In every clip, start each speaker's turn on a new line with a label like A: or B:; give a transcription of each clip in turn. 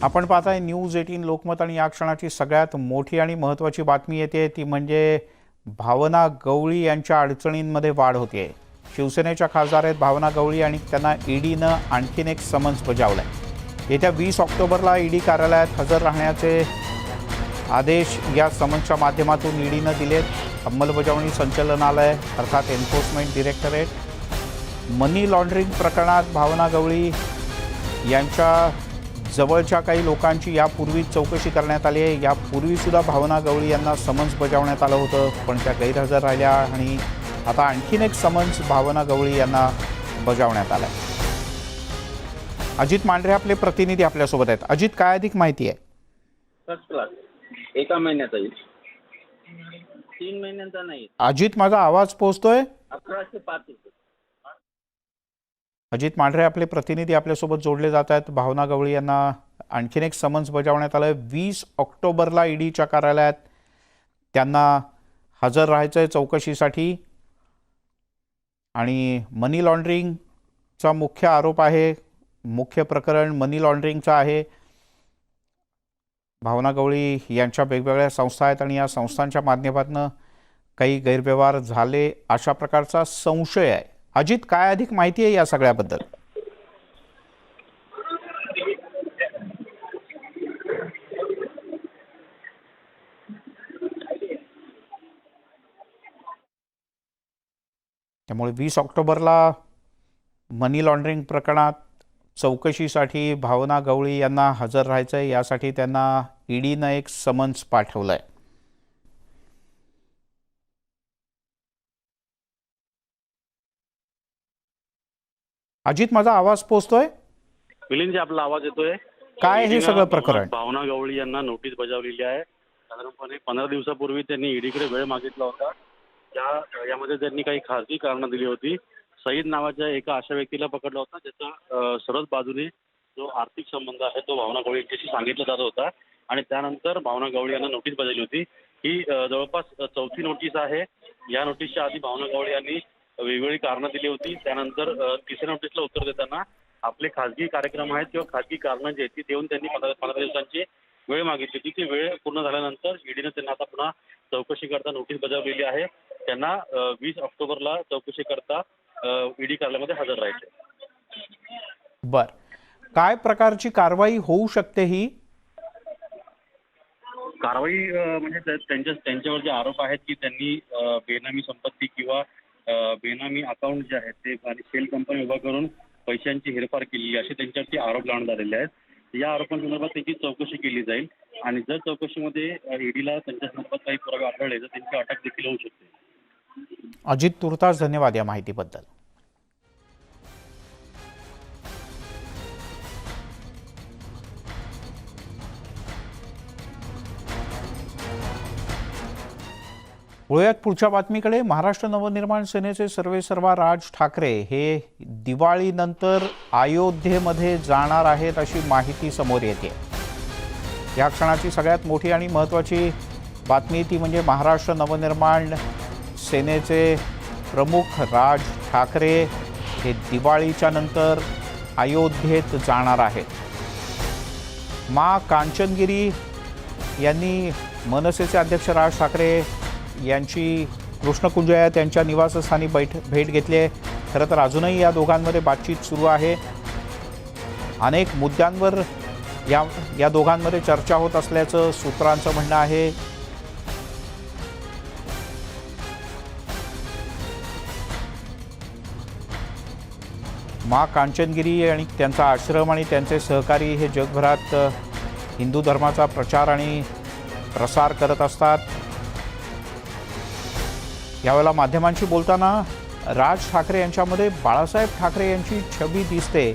A: आपण पाहताय न्यूज 18 लोकमत आणि या क्षणाची सगळ्यात मोठी आणि महत्त्वाची बातमी येते ती म्हणजे भावना गवळी यांच्या अडचणींमध्ये वाढ होते। शिवसेनेच्या खासदार आहेत भावना गवळी आणि त्यांना ईडीनं आणखीन एक समन्स बजावलाय। येत्या 20 ऑक्टोबरला ईडी कार्यालयात हजर राहण्याचे आदेश या समन्सच्या माध्यमातून ईडीनं दिलेत। अंमलबजावणी संचालनालय अर्थात एन्फोर्समेंट डायरेक्टरेट मनी लॉन्ड्रिंग प्रकरणात भावना गवळी यांच्या जवळच्या काही लोकांची यापूर्वी चौकशी करण्यात आली आहे। यापूर्वी सुद्धा भावना गवळी यांना समन्स बजावण्यात आलं होतं, पण त्या गैरहजर राहिल्या आणि आता आणखीन एक समन्स भावना गवळी यांना बजावण्यात आलं आहे। अजित मांढरे आपले प्रतिनिधी आपल्यासोबत आहेत। अजित, काय अधिक माहिती आहे?
B: फर्स्ट क्लास एका महिन्याचा येईल, 3 महिन्यांचा नाही।
A: अजित, माझा आवाज पोहोचतोय?
B: 1105
A: अजित मांढरे आपले प्रतिनिधी आपल्यासोबत जोडले जात आहेत। भावना गवळी यांना आणखीन एक समन्स बजावण्यात आलं आहे। 20 ऑक्टोबरला ईडीच्या कार्यालयात त्यांना हजर राहायचं आहे चौकशीसाठी आणि मनी लॉन्ड्रिंगचा मुख्य आरोप आहे, मुख्य प्रकरण मनी लॉन्ड्रिंगचं आहे। भावना गवळी यांच्या वेगवेगळ्या संस्था आहेत आणि या संस्थांच्या माध्यमातून काही गैरव्यवहार झाले अशा प्रकारचा संशय आहे। अजित, काय अधिक माहिती आहे या सगळ्याबद्दल? त्यामुळे 20 ऑक्टोबरला मनी लॉन्ड्रिंग प्रकरणात चौकशीसाठी भावना गवळी यांना हजर राहायचं आहे। यासाठी त्यांना ईडीनं एक समन्स पाठवलंय। अजित, माझा आवाज पोहोचतोय?
B: मिलिंदजी, आपला आवाज येतोय?
A: काय हे सगळं प्रकरण?
B: भावना गवळी यांना नोटीस बजावलेली आहे। साधारणपणे 15 दिवसापूर्वी त्यांनी ईडीकडे वेळ मागितला होता। यामध्ये त्यांनी काही खासगी कारणं दिली होती। सईद नावाच्या एका अशा व्यक्तीला पकडला होता ज्याचा सरळ बाजूने जो आर्थिक संबंध आहे तो भावना गवळी यांच्याशी सांगितला जात होता आणि त्यानंतर भावना गवळी यांना नोटीस बजावली होती। ही जवळपास 4थी नोटीस आहे। या नोटीसच्या आधी भावना गवळी यांनी वेगवेगळी कारणं दिली होती। त्यानंतर 3ऱ्या नोटीसला उत्तर देताना आपले खासगी कार्यक्रम आहेत किंवा खासगी कारणं जी आहेत ती देऊन त्यांनी 15 दिवसांची वेळ मागितली होती। ती वेळ पूर्ण झाल्यानंतर ईडीने त्यांना आता पुन्हा चौकशी करता नोटीस बजावलेली आहे। त्यांना 20 ऑक्टोबरला चौकशी करता ईडी कार्यालयामध्ये हजर राहायचे।
A: बर, काय प्रकारची कारवाई होऊ शकते? ही
B: कारवाई म्हणजे त्यांच्यावर जे आरोप आहेत की त्यांनी बेनामी संपत्ती किंवा बेनामी अकाउंट जे आहेत ते आणि सेल कंपनी उभा करून पैशांची हेरफार केली असे त्यांच्यावरती आरोप लावण्यात आलेले आहेत। या आरोपांसंदर्भात त्यांची चौकशी केली जाईल आणि जर चौकशीमध्ये ईडीला त्यांच्या संदर्भात काही पुरावे आढळले तर त्यांची अटक देखील होऊ शकते।
A: अजित, तुर्तास धन्यवाद या माहितीबद्दल। वळूयात पुढच्या बातमीकडे। महाराष्ट्र नवनिर्माण सेनेचे सर्वेसर्वा राज ठाकरे हे दिवाळीनंतर अयोध्येमध्ये जाणार आहेत अशी माहिती समोर येते। या क्षणाची सगळ्यात मोठी आणि महत्त्वाची बातमी ती म्हणजे महाराष्ट्र नवनिर्माण सेनेचे प्रमुख राज ठाकरे हे दिवाळीच्या नंतर अयोध्येत जाणार आहेत। मां कांचनगिरी यांनी मनसेचे अध्यक्ष राज ठाकरे यांची कृष्णकुंज त्यांच्या निवासस्थानी भेट घेतली आहे। खरं तर अजूनही या दोघांमध्ये बातचीत सुरू आहे। अनेक मुद्द्यांवर या दोघांमध्ये चर्चा होत असल्याचं सूत्रांचं म्हणणं आहे। मां कांचनगिरी आणि त्यांचा आश्रम आणि त्यांचे सहकारी हे जगभरात हिंदू धर्माचा प्रचार आणि प्रसार करत असतात। यावेळेला माध्यमांशी बोलताना राज ठाकरे यांच्यामध्ये बाळासाहेब ठाकरे यांची छबी दिसते।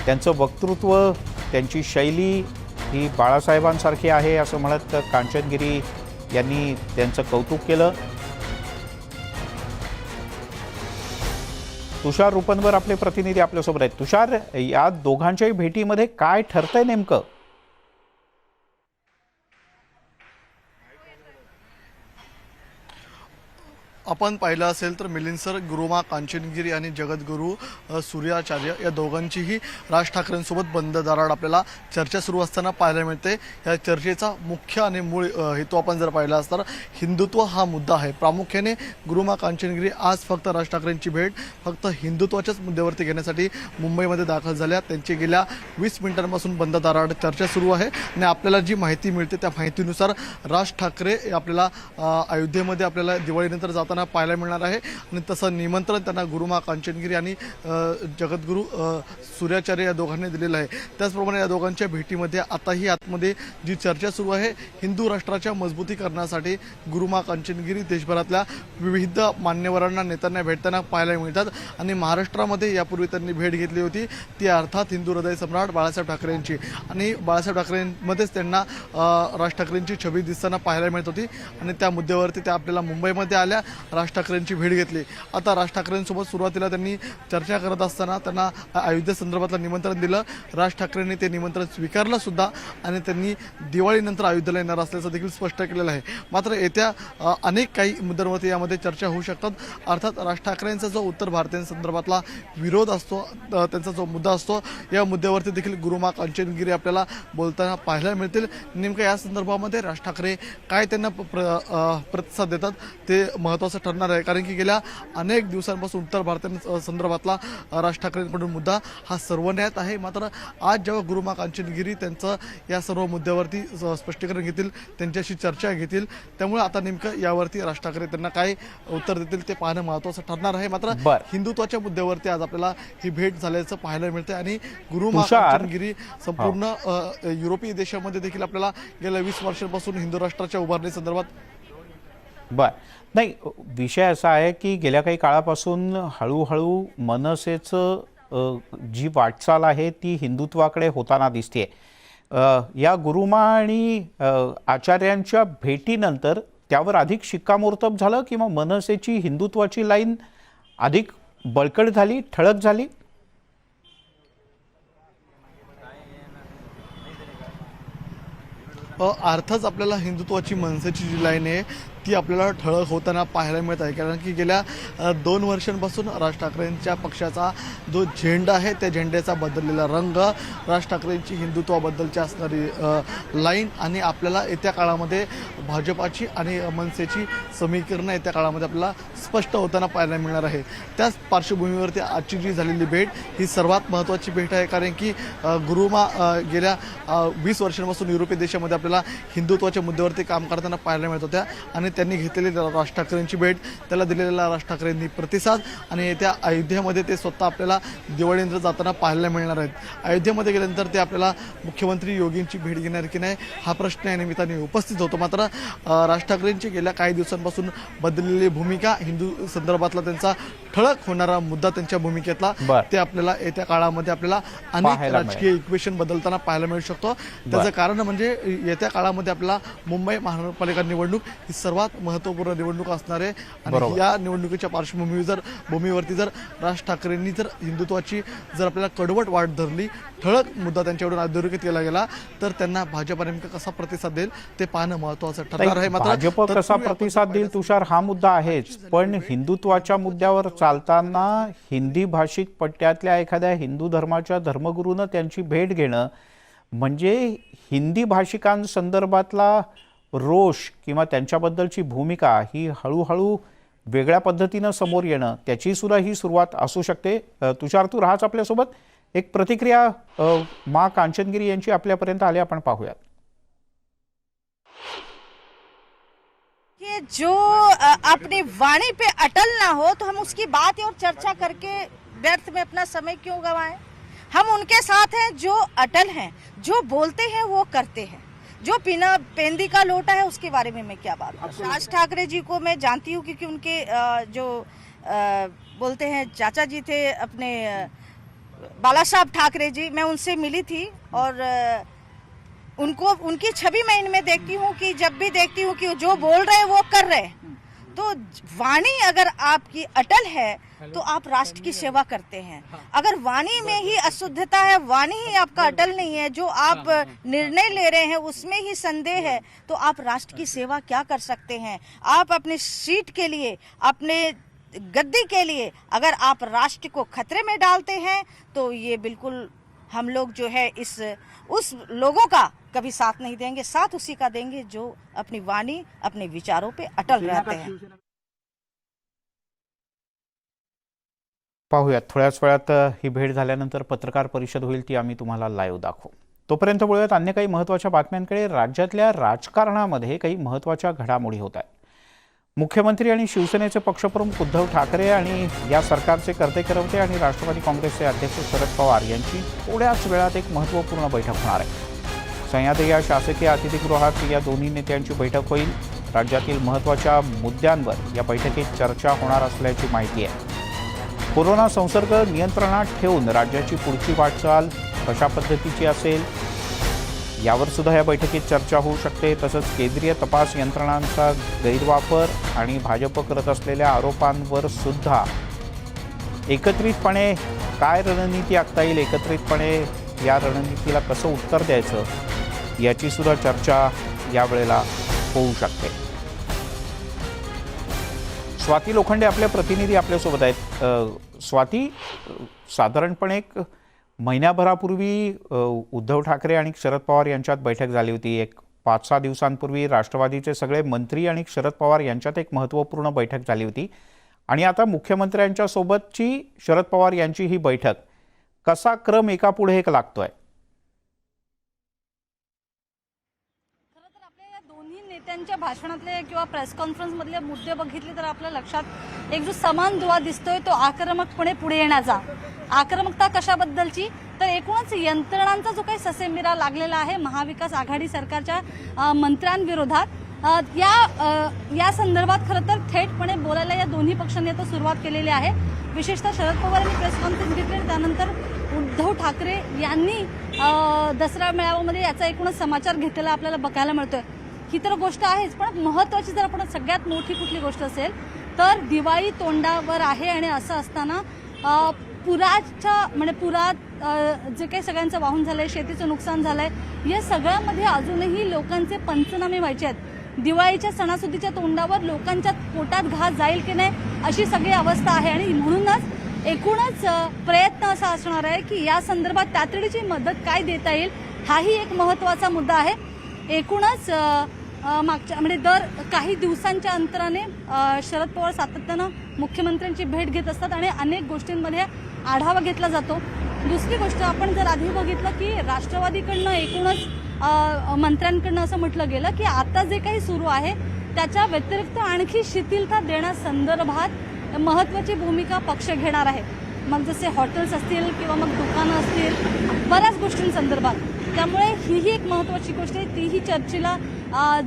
A: त्यांचं वक्तृत्व, त्यांची शैली ही बाळासाहेबांसारखी आहे असं म्हणत कांचनगिरी यांनी त्यांचं कौतुक केलं। तुषार रुपनवर आपले प्रतिनिधी आपल्यासोबत आहेत। तुषार, या दोघांच्याही भेटीमध्ये काय ठरतंय नेमकं?
C: आपण पाहिलं असेल तर मिलिंद सर, गुरुमा कांचनगिरी आणि जगद्गुरू सूर्याचार्य या दोघांचीही राज ठाकरेंसोबत बंद दारात आपल्याला चर्चा सुरू असताना पाहायला मिळते। या चर्चेचा मुख्य आणि मूळ हेतू आपण जर पाहिला असता हिंदुत्व हा मुद्दा आहे। प्रामुख्याने गुरुमा कांचनगिरी आज फक्त राज ठाकरेंची भेट फक्त हिंदुत्वाच्याच मुद्द्यावरती घेण्यासाठी मुंबईमध्ये दाखल झाल्या। त्यांची गेल्या 20 मिनिटांपासून बंद दारात चर्चा सुरू आहे आणि आपल्याला जी माहिती मिळते त्या माहितीनुसार राज ठाकरे आपल्याला अयोध्येमध्ये आपल्याला दिवाळीनंतर जाताना पाहायला मिळणार आहे आणि तसं निमंत्रण त्यांना गुरुमा कांचनगिरी आणि जगद्गुरू सूर्याचार्य या दोघांनी दिलेलं आहे। त्याचप्रमाणे या दोघांच्या भेटीमध्ये आताही आतमध्ये जी चर्चा सुरू आहे हिंदू राष्ट्राच्या मजबूतीकरणासाठी गुरुमा कांचनगिरी देशभरातल्या विविध मान्यवरांना नेत्यांना भेटताना पाहायला मिळतात आणि महाराष्ट्रामध्ये यापूर्वी त्यांनी भेट घेतली होती ती अर्थात हिंदू हृदय सम्राट बाळासाहेब ठाकरेंची आणि बाळासाहेब ठाकरेंमध्येच त्यांना राज ठाकरेंची छबी दिसताना पाहायला मिळत होती आणि त्या मुद्द्यावरती त्या आपल्याला मुंबईमध्ये आल्या, राज ठाकरेंची भेट घेतली। आता राज ठाकरेंसोबत सुरुवातीला त्यांनी चर्चा करत असताना त्यांना अयोध्ये संदर्भातलं निमंत्रण दिलं। राज ठाकरेंनी ते निमंत्रण स्वीकारलं सुद्धा आणि त्यांनी दिवाळीनंतर अयोध्येला येणार असल्याचं देखील स्पष्ट केलेलं आहे। मात्र येत्या अनेक काही मुद्द्यांवरती यामध्ये चर्चा होऊ शकतात। अर्थात राज ठाकरेंचा जो उत्तर भारतीयांसंदर्भातला विरोध असतो, त्यांचा जो मुद्दा असतो, या मुद्द्यावरती देखील गुरुमा कांचनगिरी आपल्याला बोलताना पाहायला मिळतील। नेमकं या संदर्भामध्ये राज ठाकरे काय त्यांना प्रतिसाद देतात ते महत्त्वाचं ठरणार आहे, कारण की गेल्या अनेक दिवसांपासून उत्तर भारतासंदर्भातला राज ठाकरेंकडून मुद्दा हा सर्वन्यायात आहे। मात्र आज जेव्हा गुरुमा कांचनगिरी त्यांचं या सर्व मुद्द्यावरती स्पष्टीकरण घेतील, त्यांच्याशी चर्चा घेतील, त्यामुळे आता नेमकं यावरती राज ठाकरे त्यांना काय उत्तर देतील ते पाहणं महत्त्वाचं ठरणार आहे। मात्र हिंदुत्वाच्या मुद्द्यावरती आज आपल्याला ही भेट झाल्याचं पाहायला मिळते आणि गुरुमा कांचनगिरी संपूर्ण युरोपीय देशामध्ये देखील आपल्याला गेल्या 20 वर्षांपासून हिंदू राष्ट्राच्या उभारणी संदर्भात
A: नाही, विषय असा आहे की गेल्या काही काळापासून हळूहळू मनसेचं जी वाटचाल आहे ती हिंदुत्वाकडे होताना दिसते। या गुरुमा आणि आचार्यांच्या भेटीनंतर त्यावर अधिक शिक्कामोर्तब झालं किंवा मनसेची हिंदुत्वाची लाईन अधिक बळकट झाली, ठळक झाली?
C: अर्थातच आपल्याला हिंदुत्वाची मनसेची जी लाईन आहे ती आपल्याला ठळक होताना पाहायला मिळत आहे, कारण की गेल्या 2 वर्षांपासून राज ठाकरेंच्या पक्षाचा जो झेंडा आहे त्या झेंड्याचा बदललेला रंग, राज ठाकरेंची हिंदुत्वाबद्दलची असणारी लाईन आणि आपल्याला येत्या काळामध्ये भाजपाची आणि मनसेची समीकरणं येत्या काळामध्ये आपल्याला स्पष्ट होताना पाहायला मिळणार आहे। त्याच पार्श्वभूमीवरती आजची जी झालेली भेट ही सर्वात महत्त्वाची भेट आहे, कारण की गुरुमा गेल्या 20 वर्षांपासून युरोपीय देशामध्ये आपल्याला हिंदुत्वाच्या मुद्द्यावरती काम करताना पाहायला मिळत होत्या आणि त्यांनी घेतलेली राज ठाकरेंची भेट, त्याला दिलेला राज ठाकरेंनी प्रतिसाद आणि येत्या अयोध्येमध्ये ते स्वतः आपल्याला दिवाळीनंतर जाताना पाहायला मिळणार आहेत। अयोध्येमध्ये गेल्यानंतर ते आपल्याला मुख्यमंत्री योगींची भेट घेणार की नाही हा प्रश्न या निमित्ताने उपस्थित होतो। मात्र राज ठाकरेंची गेल्या काही दिवसांपासून बदललेली भूमिका, हिंदू संदर्भातला त्यांचा ठळक होणारा मुद्दा त्यांच्या भूमिकेतला, ते आपल्याला येत्या काळामध्ये आपल्याला अनेक राजकीय इक्वेशन बदलताना पाहायला मिळू शकतो। त्याचं कारण म्हणजे येत्या काळामध्ये आपल्याला मुंबई महानगरपालिका निवडणूक ही सर्वात महत्त्वपूर्ण निवडणूक असणार आहे आणि या निवडणुकीच्या पार्श्वभूमीवरती जर राज ठाकरेंनी जर हिंदुत्वाची जर आपल्याला कडवट वाट धरली, ठळक मुद्दा त्यांच्याकडून अधोरेखित केला गेला तर त्यांना भाजप नेमका कसा प्रतिसाद देईल ते पाहणं महत्त्वाचं ठरणार आहे। मात्र
A: भाजप कसा प्रतिसाद देईल तुषार हा मुद्दा आहेच, पण हिंदुत्वाच्या मुद्द्यावर चालताना हिंदी भाषिक पट्ट्यातल्या एखाद्या हिंदू धर्माच्या धर्मगुरूनं त्यांची भेट घेणं म्हणजे हिंदी भाषिकांसंदर्भातला रोष किंवा त्यांच्याबद्दलची भूमिका ही हळूहळू वेगळ्या पद्धतीनं समोर येणं त्याची सुद्धा ही सुरुवात असू शकते। तुषार, तू राहाच आपल्यासोबत, एक प्रतिक्रिया मा कांचनगिरी यांची आपल्यापर्यंत आली, आपण पाहूयात।
D: कि जो अपनी वाणी पे अटल ना हो तो हम उसकी बात और चर्चा करके व्यर्थ में अपना समय क्यों गवाएं। हम उनके साथ हैं जो अटल हैं, जो बोलते हैं वो करते हैं। जो बिना पेंदी का लोटा है उसके बारे में मैं क्या बात करूं। राज ठाकरे जी को मैं जानती हूँ क्योंकि उनके जो बोलते हैं चाचा जी थे अपने बाला साहब ठाकरे जी, मैं उनसे मिली थी और उनको उनकी छवि मैं इनमें देखती हूँ कि जब भी देखती हूँ कि जो बोल रहे हैं वो कर रहे हैं। तो वाणी अगर आपकी अटल है तो आप राष्ट्र की सेवा करते हैं। अगर वाणी में ही अशुद्धता है, वाणी ही आपका अटल नहीं है, जो आप निर्णय ले रहे हैं उसमें ही संदेह है, तो आप राष्ट्र की सेवा क्या कर सकते हैं? आप अपनी सीट के लिए, अपने गद्दी के लिए अगर आप राष्ट्र को खतरे में डालते हैं तो ये बिल्कुल हम लोग जो है उस लोगों का कभी साथ नहीं देंगे। साथ उसी का देंगे जो अपनी वाणी, अपने विचारों पे अटल रहते हैं।
A: पाहूयात, थोड्याच वेळात ही भेट झाल्यानंतर पत्रकार परिषद होईल, ती आम्ही तुम्हाला लाईव्ह दाखवू। तोपर्यंत वळूयात अन्य काही महत्त्वाच्या बातम्यांकडे। राज्यातल्या राजकारणामध्ये काही महत्त्वाच्या घडामोडी होत आहेत। मुख्यमंत्री आणि शिवसेनेचे पक्षप्रमुख उद्धव ठाकरे आणि या सरकारचे कर्तेकर्ते आणि राष्ट्रवादी काँग्रेसचे अध्यक्ष शरद पवार यांची थोड्याच वेळात एक महत्त्वपूर्ण बैठक होणार आहे। सह्याद्री या शासकीय अतिथीगृहात या दोन्ही नेत्यांची बैठक होईल। राज्यातील महत्त्वाच्या मुद्द्यांवर या बैठकीत चर्चा होणार असल्याची माहिती आहे। कोरोना संसर्ग नियंत्रणात ठेवून राज्याची पुढची वाटचाल कशा पद्धतीची असेल यावर सुद्धा या बैठकीत चर्चा होऊ शकते। तसंच केंद्रीय तपास यंत्रणांचा गैरवापर आणि भाजप करत असलेल्या आरोपांवर सुद्धा एकत्रितपणे काय रणनीती आखता येईल, एकत्रितपणे या रणनीतीला कसं उत्तर द्यायचं याची सुद्धा चर्चा यावेळेला होऊ शकते। स्वाती लोखंडे आपले प्रतिनिधी आपल्यासोबत आहेत। स्वाती, साधारणपणे एक महिन्याभरापूर्वी उद्धव ठाकरे आणि शरद पवार यांच्यात बैठक झाली होती। एक 5-6 दिवसांपूर्वी राष्ट्रवादीचे सगळे मंत्री आणि शरद पवार यांच्यात एक महत्त्वपूर्ण बैठक झाली होती आणि आता मुख्यमंत्र्यांच्या सोबतची शरद पवार यांची ही बैठक, कसा क्रम एकापुढे एक लागतोय?
E: नेत्यांच्या भाषणातले किंवा प्रेस कॉन्फरन्स मधले मुद्दे बघितले तर आपल्या लक्षात एक जो समान दुवा दिसतोय तो आक्रमकपणे पुढे येण्याचा। आक्रमकता कशाबद्दलची तर एकूणच यंत्रणांचा जो काही ससेमिरा लागलेला आहे महाविकास आघाडी सरकारच्या मंत्र्यांविरोधात या संदर्भात खरं तर थेटपणे बोलायला या दोन्ही पक्षांनी आता सुरुवात केलेली आहे। विशेषतः शरद पवार यांनी प्रेस कॉन्फरन्स घेतली आणि त्यानंतर उद्धव ठाकरे यांनी दसरा मेळाव्यामध्ये याचा एकूणच समाचार घेतलेला आपल्याला बघायला मिळतोय। ही तर गोष्ट आहेच, पण महत्त्वाची जर आपण सगळ्यात मोठी कुठली गोष्ट असेल तर दिवाळी तोंडावर आहे आणि असं असताना पुरात जे काही सगळ्यांचं वाहून झालंय, शेतीचं नुकसान झालंय, या सगळ्यामध्ये अजूनही लोकांचे पंचनामे व्हायचे आहेत। दिवाळीच्या सणासुदीच्या तोंडावर लोकांच्या पोटात घास जाईल की नाही अशी सगळी अवस्था आहे आणि म्हणूनच एकूणच प्रयत्न असा असणार आहे की या संदर्भात तातडीची मदत काय देता येईल हाही एक महत्त्वाचा मुद्दा आहे। एकूणच मागच्या म्हणजे दर काही दिवसांच्या अंतराने शरद पवार सातत्यानं मुख्यमंत्र्यांची भेट घेत असतात आणि अनेक गोष्टींमध्ये आढावा घेतला जातो। दुसरी गोष्ट आपण जर आधी बघितलं की राष्ट्रवादीकडनं एकूणच मंत्र्यांकडनं असं म्हटलं गेलं की आता जे काही सुरू आहे त्याच्या व्यतिरिक्त आणखी शिथिलता देण्यासंदर्भात महत्त्वाची भूमिका पक्ष घेणार आहे। मग जसे हॉटेल्स असतील किंवा मग दुकानं असतील, बऱ्याच गोष्टींसंदर्भात। त्यामुळे ही एक महत्त्वाची गोष्ट आहे, तीही चर्चेला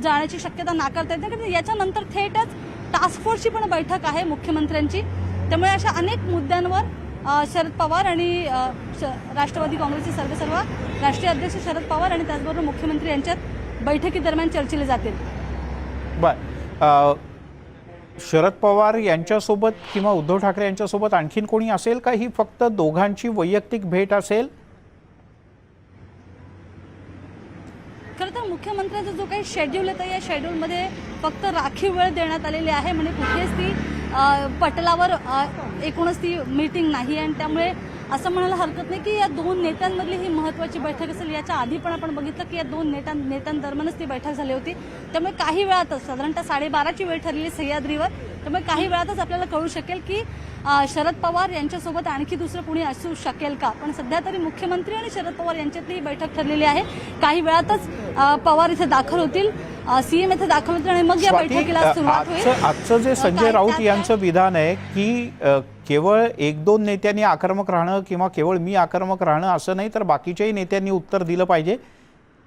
E: जाण्याची शक्यता नाकारता येते कारण याच्यानंतर थेटच टास्क फोर्सची पण बैठक आहे मुख्यमंत्र्यांची। त्यामुळे अशा अनेक मुद्द्यांवर शरद पवार आणि राष्ट्रवादी काँग्रेसचे सर्व राष्ट्रीय अध्यक्ष शरद पवार आणि त्याचबरोबर मुख्यमंत्री यांच्यात बैठकीदरम्यान चर्चेले जातील।
A: शरद पवार यांच्यासोबत किंवा उद्धव ठाकरे यांच्यासोबत आणखीन कोणी असेल का? ही फक्त दोघांची वैयक्तिक भेट असेल?
E: खरं तर मुख्यमंत्र्यांचा जो काही शेड्यूल आहे या शेड्यूलमध्ये फक्त राखीव वेळ देण्यात आलेली आहे, म्हणजे कुठेच ती पटलावर एकूणच ती मीटिंग नाही आणि त्यामुळे असं म्हणायला हरकत नाही की या दोन नेत्यांमधली ही महत्त्वाची बैठक असेल। याच्या आधी पण आपण बघितलं की या दोन नेत्यांदरम्यानच ती बैठक झाली होती। त्यामुळे काही वेळातच साधारणतः 12:30ची वेळ ठरलेली सह्याद्रीवर, त्यामुळे काही वेळातच आपल्याला कळू शकेल की शरद पवार यांच्यासोबत आणखी दुसरं कोणी असू शकेल का। पण सध्या तरी मुख्यमंत्री आणि शरद पवार यांच्यातली ही बैठक ठरलेली आहे। काही वेळातच पवार इथे दाखल होतील, सीएम इथे दाखल होतील आणि मग या बैठकीला सुरुवात होईल।
A: आजचं जे संजय राऊत यांचं विधान आहे की केवळ 1-2 नेत्यांनी आक्रमक राहणं किंवा केवळ मी आक्रमक राहणं असं नाही, तर बाकीच्याही नेत्यांनी उत्तर दिलं पाहिजे,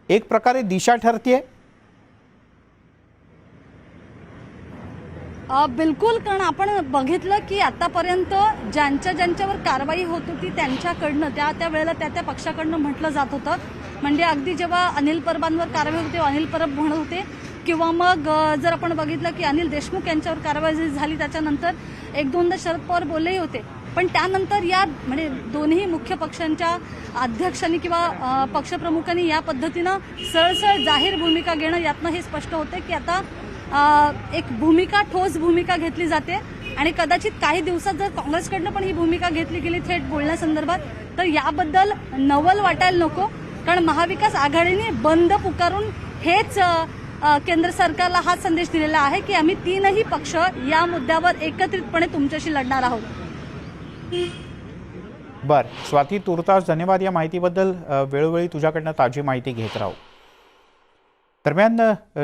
A: एक प्रकारे दिशा ठरतेय।
E: बिलकुल, कारण आपण बघितलं की आतापर्यंत ज्यांच्यावर कारवाई होत होती त्यांच्याकडनं त्या वेळेला त्या पक्षाकडनं म्हटलं जात होतं। म्हणजे अगदी जेव्हा अनिल परबांवर कारवाई होती तेव्हा अनिल परब म्हणत होते किंवा मग जर आपण बघितलं की अनिल देशमुख यांच्यावर कारवाई झाली त्याच्यानंतर एक दोनदा शरद पवार बोललेही होते, पण त्यानंतर या म्हणजे दोन्ही मुख्य पक्षांच्या अध्यक्षांनी किंवा पक्षप्रमुखांनी या पद्धतीनं सरळ जाहीर भूमिका घेणं, यातनं हे स्पष्ट होते की आता एक भूमिका, ठोस भूमिका घेतली जाते आणि कदाचित काही दिवसात जर काँग्रेसकडनं पण ही भूमिका घेतली गेली थेट बोलण्यासंदर्भात तर याबद्दल नवल वाटायला नको, कारण महाविकास आघाडीने बंद पुकारून हेच केंद्र सरकारला हा संदेश दिलेला आहे की आम्ही तीनही पक्ष या मुद्द्यावर एकत्रितपणे तुमच्याशी लढणार आहोत.
A: बर स्वाती, तुर्तास धन्यवाद या माहितीबद्दल. वेळोवेळी तुझ्याकडनं ताजी माहिती घेत राहू. दरम्यान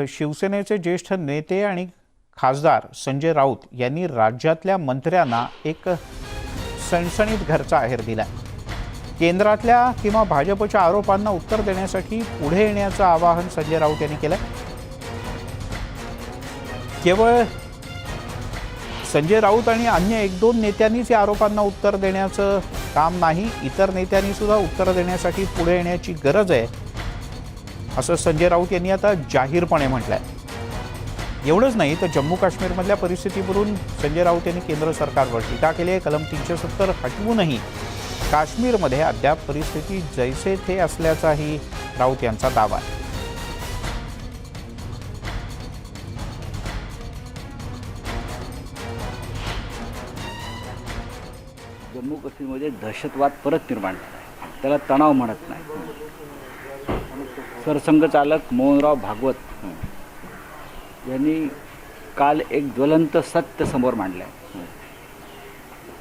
A: शिवसेनेचे ज्येष्ठ नेते आणि खासदार संजय राऊत यांनी राज्यातल्या मंत्र्यांना एक सणसणीत घरचा आहेर दिला. केंद्रातल्या किंवा भाजपच्या आरोपांना उत्तर देण्यासाठी पुढे येण्याचं आवाहन संजय राऊत यांनी केलं. केवळ संजय राऊत आणि अन्य एक दोन नेत्यांनीच या आरोपांना उत्तर देण्याचं काम नाही, इतर नेत्यांनी सुद्धा उत्तर देण्यासाठी पुढे येण्याची गरज आहे, असं संजय राऊत यांनी आता जाहीरपणे म्हटलंय. एवढंच नाही तर जम्मू काश्मीरमधल्या परिस्थितीवरून संजय राऊत यांनी केंद्र सरकारवर टीका केली आहे. कलम 370 हटवूनही काश्मीरमध्ये अद्याप परिस्थिती जैसे थे असल्याचाही राऊत यांचा दावा आहे.
F: जम्मू काश्मीरमध्ये दहशतवाद परत निर्माण झाला आहे, त्याला तणाव म्हणत नाही. सरसंघचालक मोहनराव भागवत यांनी काल एक ज्वलंत सत्य समोर मांडलं आहे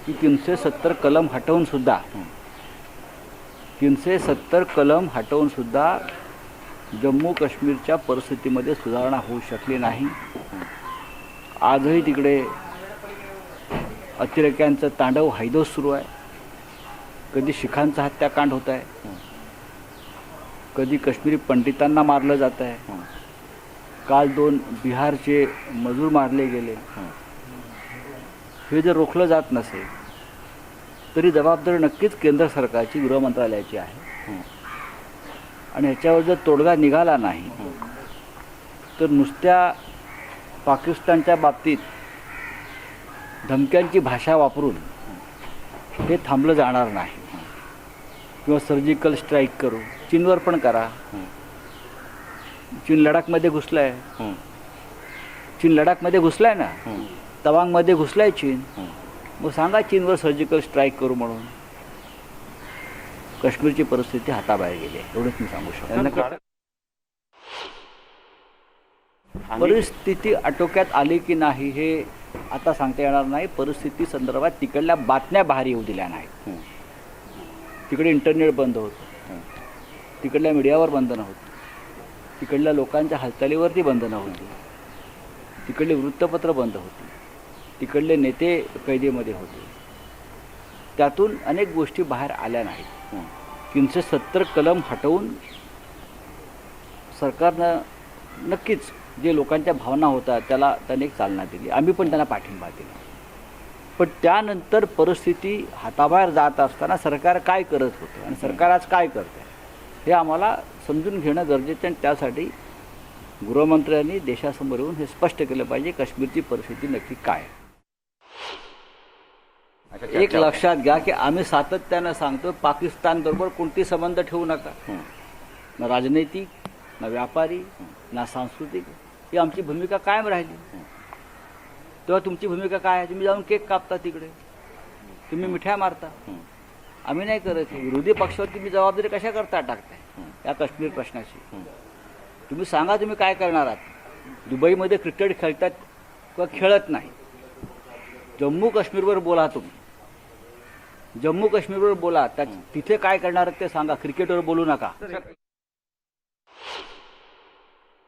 F: की 370 कलम हटवून सुद्धा जम्मू काश्मीरच्या परिस्थितीमध्ये सुधारणा होऊ शकली नाही. आजही तिकडे अतिरेक्यांचं तांडव हैदोस सुरू आहे. कधी शिखांचा हत्याकांड होत आहे, कधी काश्मीरी पंडितांना मारलं जात आहे. काल 2 बिहारचे मजूर मारले गेले. हे जर रोखलं जात नसेल तरी जबाबदारी नक्कीच केंद्र सरकारची, गृह मंत्रालयाची आहे. आणि ह्याच्यावर जर तोडगा निघाला नाही तर नुसत्या पाकिस्तानच्या बाबतीत धमक्यांची भाषा वापरून हे थांबलं जाणार नाही. किंवा सर्जिकल स्ट्राईक करू, चीनवर पण करा. चीन लडाखमध्ये घुसलाय, चीन लडाखमध्ये घुसलाय ना, तवांगमध्ये घुसलाय चीन. मग सांगा चीनवर सर्जिकल स्ट्राईक करू म्हणून. काश्मीरची परिस्थिती हाताबाहेर गेली आहे, एवढंच मी सांगू शकतो. परिस्थिती आटोक्यात आली की नाही हे आता सांगता येणार नाही. परिस्थिती संदर्भात तिकडल्या बातम्या बाहेर येऊ दिल्या नाहीत. तिकडे इंटरनेट बंद होतं, तिकडल्या मीडियावर बंधनं होती, तिकडल्या लोकांच्या हालचालीवरती बंधनं होती, तिकडले वृत्तपत्र बंद होती, तिकडले नेते कैदेमध्ये होते. त्यातून अनेक गोष्टी बाहेर आल्या नाहीत. 370 कलम हटवून सरकारनं नक्कीच जे लोकांच्या भावना होत्या त्याला त्याने एक चालना दिली. आम्ही पण त्यांना पाठिंबा दिला. पण त्यानंतर परिस्थिती हाताबाहेर जात असताना सरकार काय करत होतं आणि सरकार आज काय करतं हे आम्हाला समजून घेणं गरजेचं आहे. आणि त्यासाठी गृहमंत्र्यांनी देशासमोर येऊन हे स्पष्ट केलं पाहिजे काश्मीरची परिस्थिती नक्की काय आहे. एक लक्षात घ्या की आम्ही सातत्यानं सांगतो पाकिस्तानबरोबर कोणती संबंध ठेवू नका, ना राजनैतिक, ना व्यापारी, ना सांस्कृतिक. ही आमची भूमिका कायम राहिली. तेव्हा तुमची भूमिका काय आहे? तुम्ही जाऊन केक कापता तिकडे, तुम्ही मिठ्या मारता. आम्ही नाही करत. विरोधी पक्षावर तुम्ही जबाबदारी कशा करता टाकताय या काश्मीर प्रश्नाची? तुम्ही सांगा तुम्ही काय करणार आहात. दुबईमध्ये क्रिकेट खेळतात किंवा खेळत नाही. जम्मू काश्मीरवर बोला, तुम्ही जम्मू काश्मीरवर बोला, तिथे काय करणार आहेत ते सांगा. क्रिकेटवर बोलू नका.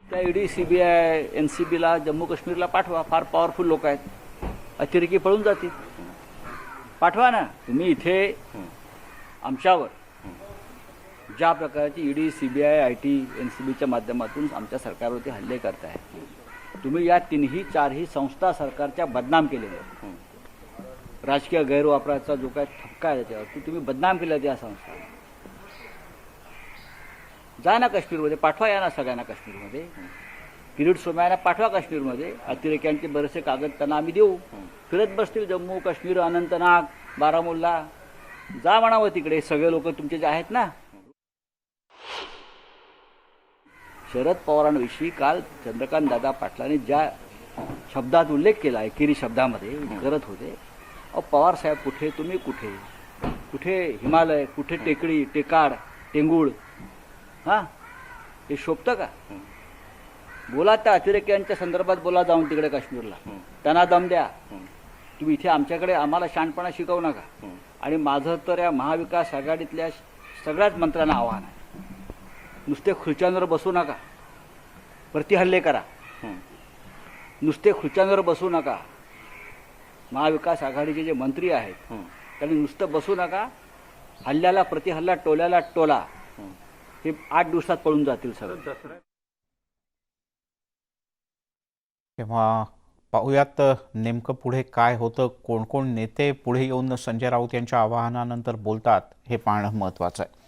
F: त्या ईडी, CBI, NCBला जम्मू काश्मीरला पाठवा. फार पॉवरफुल लोक आहेत, अतिरेकी पळून जातील. पाठवा ना. तुम्ही इथे आमच्यावर ज्या प्रकारची ईडी, CBI, IT, NCBच्या माध्यमातून आमच्या सरकारवरती हल्ले करताय, तुम्ही या 3-4 संस्था सरकारच्या बदनाम केलेल्या आहेत. राजकीय गैरवापराचा जो काय ठपका आहे त्याच्यावर तुम्ही बदनाम केला त्या संस्था. जा ना काश्मीरमध्ये, पाठवा या ना सगळ्यांना काश्मीरमध्ये. किरीट सोमय्यांना पाठवा काश्मीरमध्ये, अतिरेक्यांचे बरेचसे कागद त्यांना आम्ही देऊ, फिरत बसतील जम्मू काश्मीर, अनंतनाग, बारामुल्ला, जा म्हणावं तिकडे, सगळे लोक तुमचे जे आहेत ना. शरद पवारांविषयी काल चंद्रकांत दादा पाटलांनी ज्या शब्दात उल्लेख केला आहे, एकेरी शब्दामध्ये करत होते, अहो पवार साहेब कुठे, तुम्ही कुठे, कुठे हिमालय, कुठे टेकडी, टेकाड, टेंगूळ, हां हे शोभतं का? बोला त्या अतिरेक्यांच्या संदर्भात, बोला जाऊन तिकडे काश्मीरला, त्यांना दम द्या. तुम्ही इथे आमच्याकडे आम्हाला शहाणपणा शिकवू नका. आणि माझं तर या महाविकास आघाडीतल्या सगळ्याच मंत्र्यांना आव्हान आहे, नुसते खुर्च्यांवर बसू नका, प्रतिहल्ले करा. नुसते खुर्च्यांवर बसू नका. महाविकास आघाडीचे जे मंत्री आहेत त्यांनी नुसतं बसू नका, हल्ल्याला प्रतिहल्ला, टोल्याला टोला. हे 8 दिवसात पळून जातील सगळं.
A: तेव्हा पाहूयात नेमकं पुढे काय होतं, कोण कोण नेते पुढे येऊन संजय राऊत यांच्या आवाहनानंतर बोलतात हे पाहणं महत्त्वाचं आहे.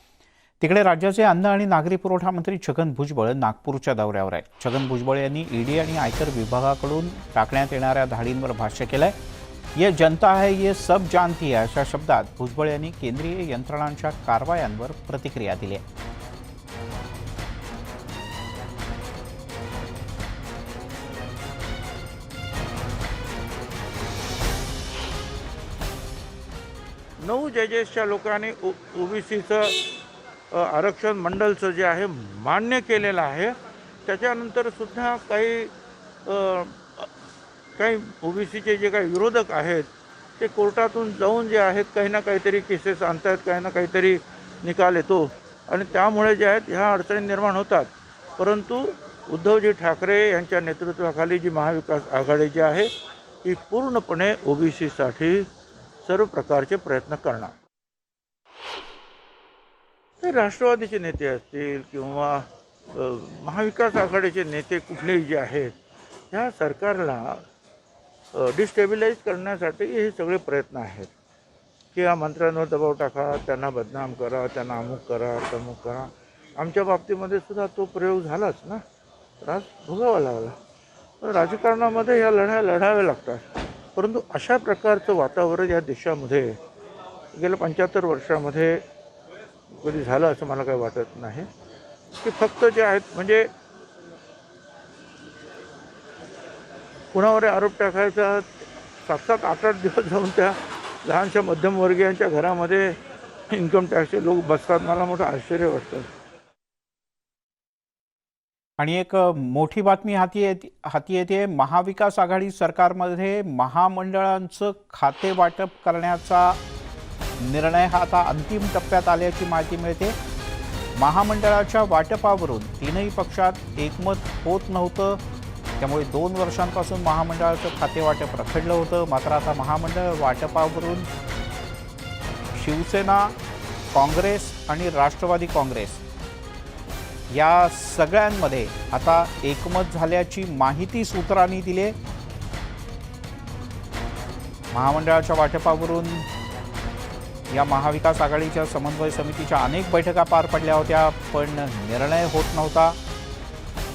A: तिकडे राज्याचे अन्न आणि नागरी पुरवठा मंत्री छगन भुजबळ नागपूरच्या दौऱ्यावर आहेत. छगन भुजबळ यांनी ईडी आणि आयकर विभागाकडून टाकण्यात येणाऱ्या धाडींवर भाष्य केलंय. ये जनता है, ये सब जानती है अशा शब्दात भुजबळ यांनी केंद्रीय यंत्रणांच्या कारवायांवर प्रतिक्रिया दिली आहे.
G: नऊ जजेसच्या लोकांनी ओबीसीचं आरक्षण मंडळचं जे आहे मान्य केलेलं आहे. त्याच्यानंतर सुद्धा काही ओबीसीचे जे काही विरोधक आहेत ते कोर्टातून जाऊन जे आहेत काही ना काहीतरी केसेस आणतात, काही ना काहीतरी निकाल येतो आणि त्यामुळे जे आहेत ह्या अडचणी निर्माण होतात. परंतु उद्धवजी ठाकरे यांच्या नेतृत्वाखाली जी महाविकास आघाडी जी आहे ती पूर्णपणे ओबीसीसाठी सर्व प्रकारचे प्रयत्न करणार. ते राष्ट्रवादीचे नेते असतील किंवा महाविकास आघाडीचे नेते कुठलेही जे आहेत, ह्या सरकारला डिस्टेबिलाइज करण्यासाठी हे सगळे प्रयत्न आहेत की या मंत्र्यांवर दबाव टाका, त्यांना बदनाम करा, त्यांना अमुक करा, तमुक करा. आमच्या बाबतीमध्ये सुद्धा तो प्रयोग झालाच ना, त्रास भोगावा लागला. पण राजकारणामध्ये या लढ्या लढाव्या लागतात. परंतु अशा प्रकारचं वातावरण या देशामध्ये गेल्या 75 वर्षामध्ये कधी झालं असं मला काही वाटत नाही. की फक्त जे आहेत म्हणजे कुणावर आरोप टाकायचा 7-7, 8-8 दिवस जाऊन त्या लहानशा मध्यमवर्गीयांच्या घरामध्ये इन्कम टॅक्सचे लोक बसतात, मला मोठं आश्चर्य वाटतं.
A: आणि एक मोठी बातमी हाती येते. महाविकास आघाडी सरकारमध्ये महामंडळांचं खाते वाटप करण्याचा निर्णय हा आता अंतिम टप्प्यात आल्याची माहिती मिळते. महामंडळाच्या वाटपावरून तीनही पक्षात एकमत होत नव्हतं. त्यामुळे 2 वर्षांपासून महामंडळाचं खाते वाटप रखडलं होतं. मात्र आता महामंडळ वाटपावरून शिवसेना, काँग्रेस आणि राष्ट्रवादी काँग्रेस या सगळ्यांमध्ये आता एकमत झाल्याची माहिती सूत्रांनी दिली. महामंडळाच्या वाटपावरून या महाविकास आघाडीच्या समन्वय समितीच्या अनेक बैठका पार पडल्या होत्या, पण निर्णय होत नव्हता.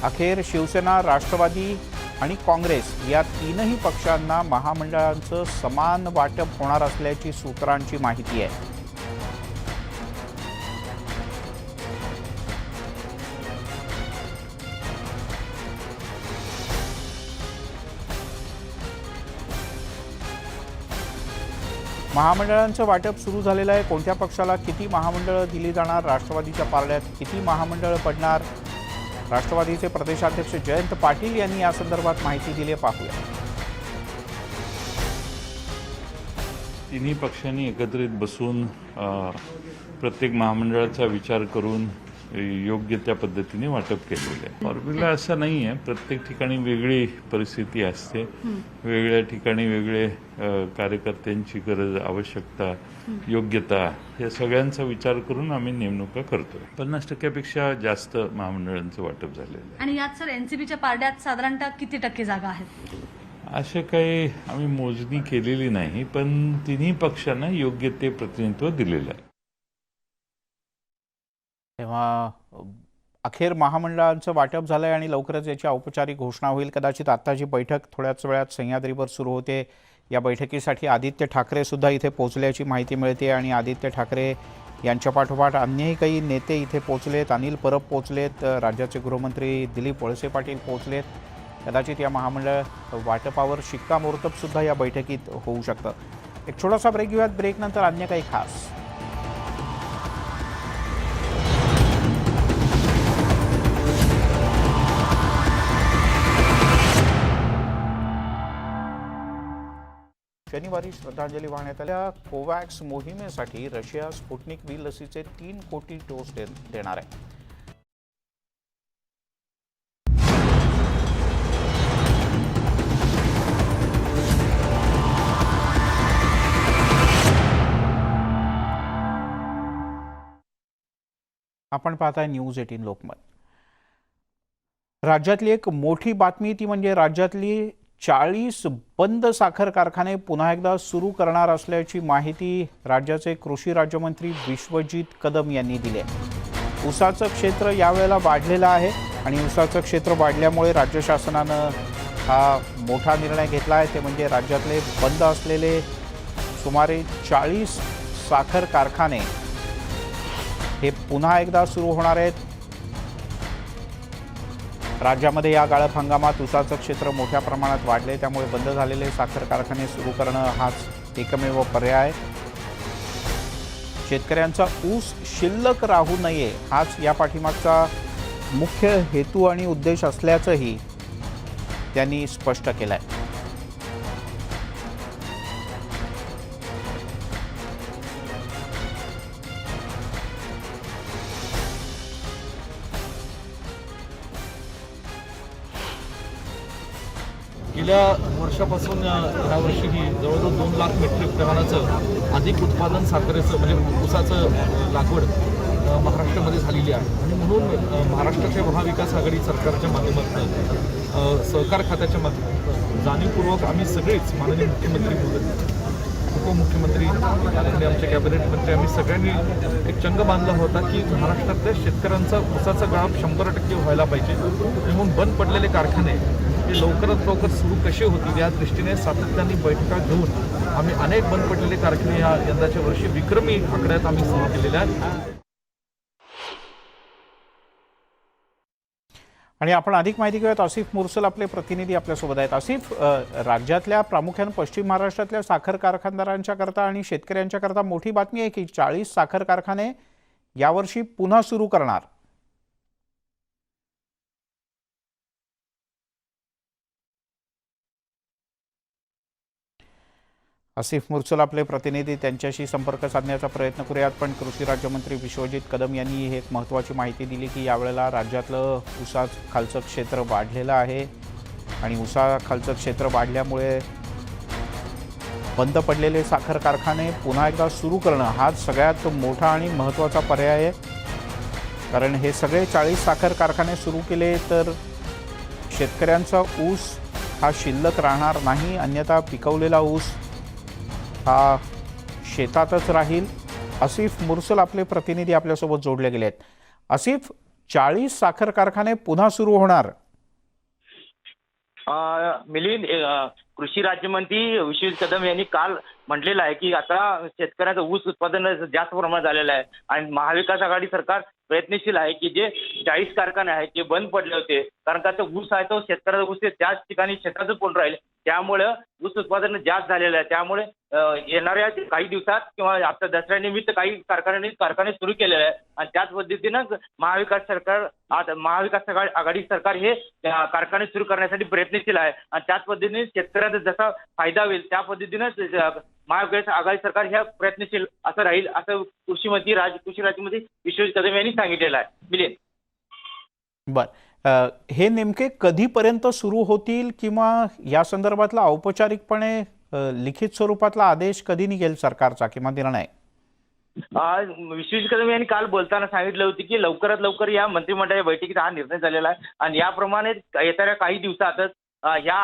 A: अखेर शिवसेना, राष्ट्रवादी आणि काँग्रेस या तीनही पक्षांना महामंडळांचं समान वाटप होणार असल्याची सूत्रांची माहिती आहे. महामंडळांचं वाटप सुरू झालेलं आहे. कोणत्या पक्षाला किती महामंडळं दिली जाणार, राष्ट्रवादीच्या पारड्यात किती महामंडळं पडणार, राष्ट्रवादीचे प्रदेशाध्यक्ष जयंत पाटील यांनी या संदर्भात माहिती दिली आहे. पाहूया.
H: तिन्ही पक्षांनी एकत्रित बसून प्रत्येक महामंडळाचा विचार करून योग्य त्या पद्धतीने वाटप केलेलं आहे. फॉर्म्युला असं नाही आहे, प्रत्येक ठिकाणी वेगळी परिस्थिती असते, वेगळ्या ठिकाणी वेगळे कार्यकर्त्यांची गरज, आवश्यकता, योग्यता या सगळ्यांचा विचार करून आम्ही नेमणुका करतोय. 50% जास्त महामंडळांचं वाटप झालेलं आहे.
E: आणि यात सर एनसीपीच्या पारड्यात साधारणतः किती टक्के जागा आहेत?
H: असे काही आम्ही मोजणी केलेली नाही, पण तिन्ही पक्षांना योग्य ते प्रतिनिधित्व दिलेलं आहे.
A: तेव्हा अखेर महामंडळांचं वाटप झालंय आणि लवकरच याची औपचारिक घोषणा होईल. कदाचित आत्ताची बैठक थोड्याच वेळात सह्याद्रीवर सुरू होते. या बैठकीसाठी आदित्य ठाकरे सुद्धा इथे पोहोचल्याची माहिती मिळते आणि आदित्य ठाकरे यांच्या पाठोपाठ अन्यही काही नेते इथे पोहोचलेत. अनिल परब पोहोचलेत, राज्याचे गृहमंत्री दिलीप वळसे पाटील पोहोचलेत. कदाचित या महामंडळ वाटपावर शिक्कामोर्तब सुद्धा या बैठकीत होऊ शकतं. एक छोटासा ब्रेक घेऊयात. ब्रेकनंतर अन्य काही खास. शनिवारी श्रद्धांजली वाहण्यात आल्या कोवॅक्स मोहिमेसाठी रशिया स्पुटनिक व्ही लसीचे 3 कोटी डोस देणार आहे. आपण पाहताय न्यूज 18 लोकमत. राज्यातली एक मोठी बातमी ती म्हणजे राज्यातली 40 बंद साखर कारखाने पुन्हा एकदा सुरू करणार असल्याची माहिती राज्याचे कृषी राज्यमंत्री विश्वजित कदम यांनी दिली आहे. ऊसाचं क्षेत्र यावेळेला वाढलेलं आहे आणि ऊसाचं क्षेत्र वाढल्यामुळे राज्य शासनानं हा मोठा निर्णय घेतला आहे. ते म्हणजे राज्यातले बंद असलेले सुमारे 40 साखर कारखाने हे पुन्हा एकदा सुरू होणार आहेत. राज्यामध्ये या गाळप हंगामात ऊसाचं क्षेत्र मोठ्या प्रमाणात वाढले, त्यामुळे बंद झालेले साखर कारखाने सुरू करणं हाच एकमेव पर्याय आहे. शेतकऱ्यांचा ऊस शिल्लक राहू नये हाच या पाठीमागचा मुख्य हेतू आणि उद्देश असल्याचंही त्यांनी स्पष्ट केलं आहे.
I: गेल्या वर्षापासून यावर्षीही जवळजवळ 2 लाख मेट्रिक टनाचं अधिक उत्पादन साखरेचं म्हणजे ऊसाचं लागवड महाराष्ट्रामध्ये झालेली आहे. आणि म्हणून महाराष्ट्राच्या महाविकास आघाडी सरकारच्या माध्यमातून सहकार खात्याच्या माध्यमातून जाणीवपूर्वक आम्ही सगळेच माननीय मुख्यमंत्री उपमुख्यमंत्री आणि आमचे कॅबिनेट मंत्री आम्ही सगळ्यांनी एक चंग बांधला होता की महाराष्ट्रातल्या शेतकऱ्यांचा ऊसाचा गाळप 100% व्हायला पाहिजे. म्हणून बंद पडलेले कारखाने ते लवकरात लवकर सुरू कसे होतील या दृष्टीने सातत्याने बैठका घेऊन आम्ही अनेक बंद पडलेले कारखाने या यंदाच्या वर्षी विक्रमी आकड्यात आम्ही सुरू केलेले आहेत.
A: आणि आपण अधिक माहिती घेऊयात. आसिफ मुर्सल आपले प्रतिनिधी आपल्यासोबत आहेत. आसिफ, राज्यातल्या प्रामुख्याने पश्चिम महाराष्ट्रातल्या साखर कारखानदारांच्या करता आणि शेतकऱ्यांच्या करता मोठी बातमी आहे की 40 साखर कारखाने यावर्षी पुन्हा सुरू करणार. आसिफ मुर्सल आपले प्रतिनिधी, त्यांच्याशी संपर्क साधण्याचा प्रयत्न करूयात. पण कृषी राज्यमंत्री विश्वजित कदम यांनी एक महत्त्वाची माहिती दिली की यावेळेला राज्यातलं ऊसाखालचं क्षेत्र वाढलेलं आहे आणि ऊसाखालचं क्षेत्र वाढल्यामुळे बंद पडलेले साखर कारखाने पुन्हा एकदा सुरू करणं हाच सगळ्यात मोठा आणि महत्त्वाचा पर्याय आहे. कारण हे सगळे 40 साखर कारखाने सुरू केले तर शेतकऱ्यांचा ऊस हा शिल्लक राहणार नाही, अन्यथा पिकवलेला ऊस हा शेतातच राहील. आसिफ मुर्सल आपले प्रतिनिधी आपल्यासोबत जोडले गेलेत. आसिफ, 40 साखर कारखाने पुन्हा सुरू होणार.
J: मिलिंद, कृषी राज्यमंत्री विश्वजित कदम यांनी काल म्हटलेलं आहे की आता शेतकऱ्याचं ऊस उत्पादन जास्त प्रमाणात झालेलं आहे आणि महाविकास आघाडी सरकार प्रयत्नशील आहे की जे 40 कारखाने आहेत ते बंद पडले होते, कारण का तो ऊस आहे तो शेतकऱ्याचा ऊस त्याच ठिकाणी शेतातच पडून राहील, त्यामुळे ऊस उत्पादन जास्त झालेलं आहे. त्यामुळे येणाऱ्या काही दिवसात किंवा आता दसऱ्यानिमित्त काही कारखाने सुरू केलेले आहे आणि त्याच पद्धतीनं महाविकास आघाडी सरकार हे कारखाने सुरू करण्यासाठी प्रयत्नशील आहे आणि त्याच पद्धतीने शेतकऱ्यांचा जसा फायदा होईल त्या पद्धतीनं महाविकास आघाडी सरकार ह्या प्रयत्नशील असं राहील, असं कृषी राज्यमंत्री विश्वजित कदम यांनी सांगितलेलं आहे. मिलिंद,
A: बर, हे नेमके कधीपर्यंत सुरू होतील किंवा या संदर्भातला औपचारिकपणे लिखित स्वरूपातला आदेश कधी निघेल सरकारचा किंवा निर्णय?
J: विश्वजित कदम यांनी काल बोलताना सांगितलं होतं की लवकरात लवकर या मंत्रिमंडळाच्या बैठकीत हा निर्णय झालेला आहे आणि याप्रमाणे येणाऱ्या काही दिवसातच ह्या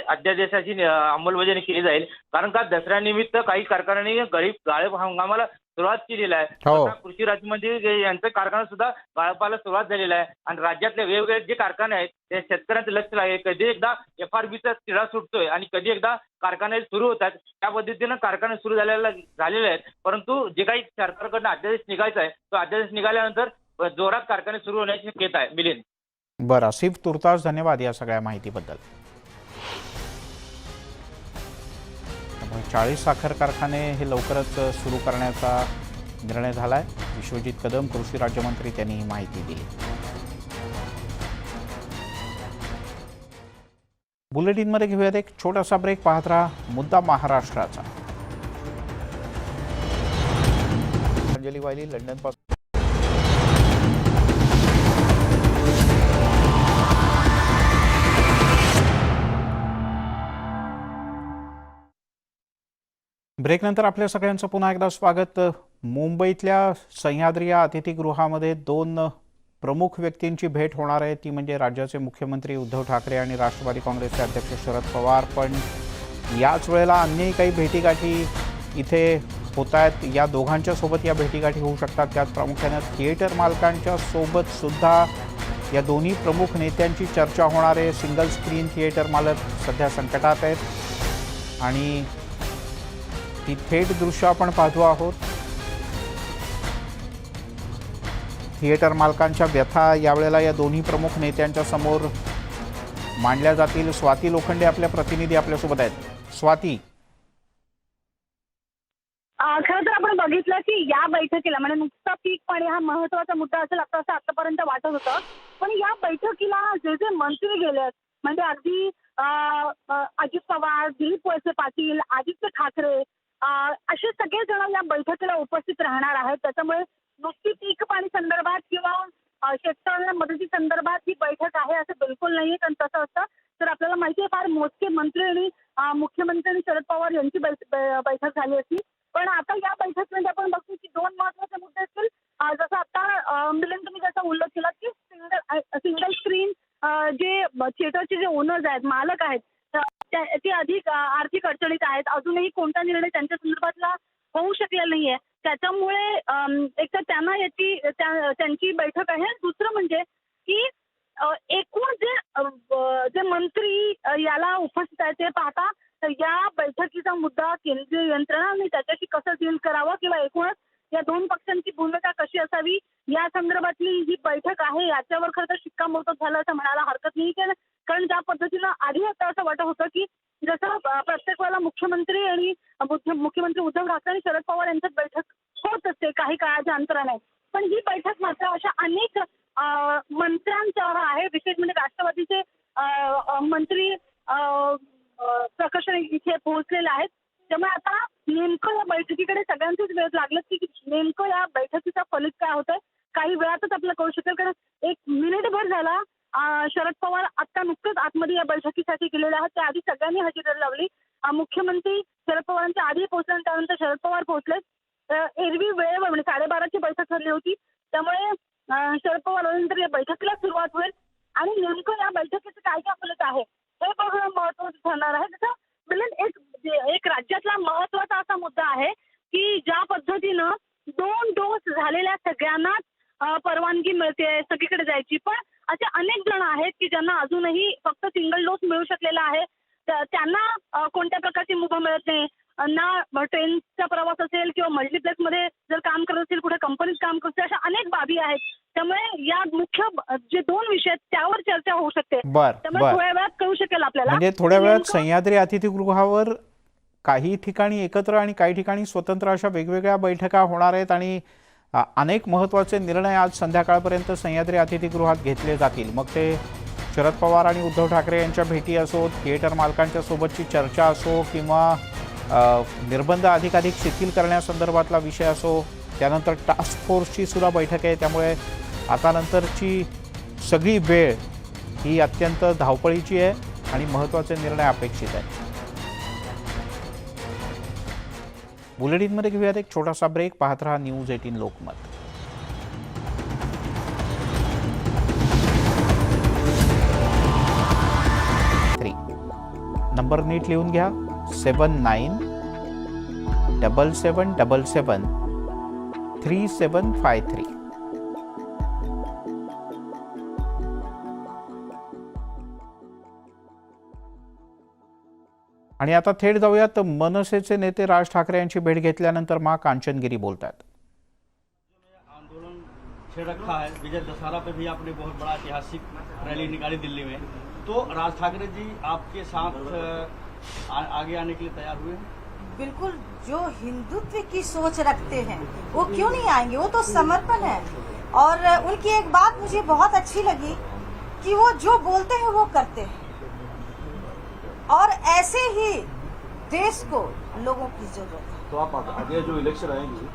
J: अध्यादेशाची अंमलबजावणी केली जाईल. कारण का दसऱ्यानिमित्त काही कारखान्यांनी गाळप हंगामाला सुरुवात केलेली आहे.
A: हो.
J: आता कृषी राज्यमंत्री यांचे कारखाना सुद्धा गाळपाला सुरुवात झालेला आहे आणि राज्यातले वेगवेगळे जे कारखाने आहेत ते शेतकऱ्यांचं लक्ष लागेल. कधी एकदा FRBचा तिढा सुटतोय आणि कधी एकदा कारखाने सुरू होतात. त्या पद्धतीनं कारखाने सुरू झालेले आहेत. परंतु जे काही सरकारकडनं अध्यादेश निघायचा आहे तो अध्यादेश निघाल्यानंतर जोरात कारखाने सुरू होण्याची शक्यता आहे. मिलिंद.
A: बरं, आसिफ तुर्तास धन्यवाद या सगळ्या माहितीबद्दल. 40 साखर कारखाने हे लवकरच सुरू करण्याचा निर्णय झाला आहे. विश्वजित कदम कृषी राज्यमंत्री त्यांनी ही माहिती दिली. बुलेटिनमध्ये घेऊयात एक छोटासा ब्रेक. पाहत राहा मुद्दा महाराष्ट्राचा. अंजली वायली लंडनपासून. ब्रेकनंतर आपल्या सगळ्यांचं पुन्हा एकदा स्वागत. मुंबईतल्या सह्याद्री या अतिथीगृहामध्ये 2 प्रमुख व्यक्तींची भेट होणार आहे. ती म्हणजे राज्याचे मुख्यमंत्री उद्धव ठाकरे आणि राष्ट्रवादी काँग्रेसचे अध्यक्ष शरद पवार. पण याच वेळेला अन्यही काही भेटीगाठी इथे होत आहेत. या दोघांच्या सोबत या भेटीगाठी होऊ शकतात. त्यात प्रामुख्याने थिएटर मालकांच्या सोबत सुद्धा या दोन्ही प्रमुख नेत्यांची चर्चा होणार आहे. सिंगल स्क्रीन थिएटर मालक सध्या संकटात आहेत आणि ती थेट दृश्य आपण पाहतो आहोत. थिएटर मालकांच्या व्यथा यावेळेला या दोन्ही प्रमुख नेत्यांच्या समोर मांडल्या जातील. स्वाती लोखंडे आपल्या प्रतिनिधी आपल्यासोबत आहेत. स्वाती.
K: खरं तर आपण बघितलं की या बैठकीला म्हणजे नुकता पीक पाणी हा महत्वाचा मुद्दा असेल असं आतापर्यंत वाटत होतं. पण या बैठकीला जे जे मंत्री गेले म्हणजे अगदी अजित पवार, दिलीप वळसे पाटील, आदित्य ठाकरे असे सगळे जण या बैठकीला उपस्थित राहणार आहेत. त्याच्यामुळे नुसती पीक पाणी संदर्भात किंवा शेतकऱ्यांना मदती संदर्भात ही बैठक आहे असं बिलकुल नाहीये. कारण तसं असतं तर आपल्याला माहिती आहे फार मोजके मंत्री आणि मुख्यमंत्री आणि शरद पवार यांची बैठक झाली असती. पण आता या बैठकीमध्ये आपण बघतो की 2 महत्वाचे मुद्दे असतील. जसं आता मिलिंद तुम्ही जसा उल्लेख केला की सिंगल स्क्रीन जे थिएटरचे जे ओनर्स आहेत, मालक आहेत, ते अधिक आर्थिक अडचणीत आहेत. अजूनही कोणता निर्णय त्यांच्या संदर्भातला होऊ शकलेला नाहीये. त्याच्यामुळे एक तर त्यांना त्यांची बैठक आहे. दुसरं म्हणजे की एकूण जे मंत्री याला उपस्थित आहेत ते पाहता या बैठकीचा मुद्दा केंद्रीय यंत्रणा आणि त्याच्याशी कसं डील करावं किंवा एकूणच या 2 पक्षांची भूमिका कशी असावी या संदर्भातली ही बैठक आहे. याच्यावर खरं तर शिक्कामोर्तब झालं असं म्हणायला हरकत नाही. कारण ज्या पद्धतीनं आधी आता असं वाटत होतं की जसं प्रत्येक वेळेला मुख्यमंत्री आणि मुख्यमंत्री उद्धव ठाकरे आणि शरद पवार यांच्यात बैठक होत असते काही काळाच्या अंतराने. पण ही बैठक मात्र अशा अनेक मंत्र्यांच्या आहे. विशेष म्हणजे राष्ट्रवादीचे मंत्री प्रकर्षण इथे पोहोचलेले आहेत. त्यामुळे आता नेमकं या बैठकीकडे सगळ्यांचेच वेळ लागलं की नेमकं या बैठकीचा फलित काय होतंय काही वेळातच आपल्याला कळू शकेल. कारण 1 मिनिटभर झाला शरद पवार आता नुकतेच आतमध्ये या बैठकीसाठी गेलेले आहेत. त्याआधी सगळ्यांनी हजेरी लावली. मुख्यमंत्री शरद पवारांच्या आधी पोहोचले आणि त्यानंतर शरद पवार पोहोचले. एरवी वेळेवर म्हणजे 12:30ची बैठक ठरली होती. त्यामुळे शरद पवार आल्यानंतर या बैठकीला सुरुवात होईल आणि नेमकं या बैठकीचं काय काय फलित आहे हे बघणं महत्वाचं ठरणार आहे. जसं एक राज्यातला महत्वाचा असा मुद्दा आहे की ज्या पद्धतीनं 2 डोस झालेल्या सगळ्यांनाच परवानगी मिळते सगळीकडे जायची. पण असे अनेक जण आहेत की ज्यांना अजूनही फक्त सिंगल डोस मिळू शकलेला आहे. त्यांना कोणत्या प्रकारची मुभा मिळत नाही ना. ट्रेनचा प्रवास असेल किंवा मल्टीप्लेक्समध्ये जर काम करत असेल कुठे कंपनीत काम करत असेल अशा अनेक बाबी आहेत. त्यामुळे या मुख्य जे 2 विषय आहेत त्यावर चर्चा होऊ शकते. त्यामुळे थोड्या वेळात कळू शकेल आपल्याला.
A: म्हणजे थोड्या वेळात सह्याद्री अतिथीगृहावर काही ठिकाणी एकत्र आणि काही ठिकाणी स्वतंत्र अशा वेगवेगळ्या बैठका होणार आहेत आणि अनेक महत्त्वाचे निर्णय आज संध्याकाळपर्यंत सह्याद्री अतिथीगृहात घेतले जातील. मग ते शरद पवार आणि उद्धव ठाकरे यांच्या भेटी असो, थिएटर मालकांच्या सोबतची चर्चा असो किंवा निर्बंध अधिकाधिक शिथिल करण्यासंदर्भातला विषय असो, त्यानंतर टास्क फोर्सची सुद्धा बैठक आहे. त्यामुळे आता नंतरची सगळी वेळ ही अत्यंत धावपळीची आहे आणि महत्त्वाचे निर्णय अपेक्षित आहेत. बुलेटिनमध्ये घेऊयात एक छोटासा ब्रेक. पाहत रहा न्यूज 18 लोकमत. नंबर नीट लिहून घ्या, 7977773753. आणि आता थेट जाऊयात मनसेचे नेते राज ठाकरे यांची भेट घेतल्यानंतर मा कांचनगिरी बोलतात.
L: आंदोलन छेड़ रखा है, विजय दशहरा पे भी आपने बहुत बड़ा ऐतिहासिक रैली निकाली दिल्ली में, तो राज ठाकरे जी आपके साथ आगे आने के लिए तैयार हुए हैं?
D: बिल्कुल, जो हिंदुत्व की सोच रखते हैं वो क्यों नहीं आएंगे, वो तो समर्पण है। और उनकी एक बात मुझे बहुत अच्छी लगी कि वो जो बोलते हैं वो करते हैं, और ऐसे ही देश को लोगों की जरूरत है।
M: तो आप आगे जो इलेक्शन आएंगे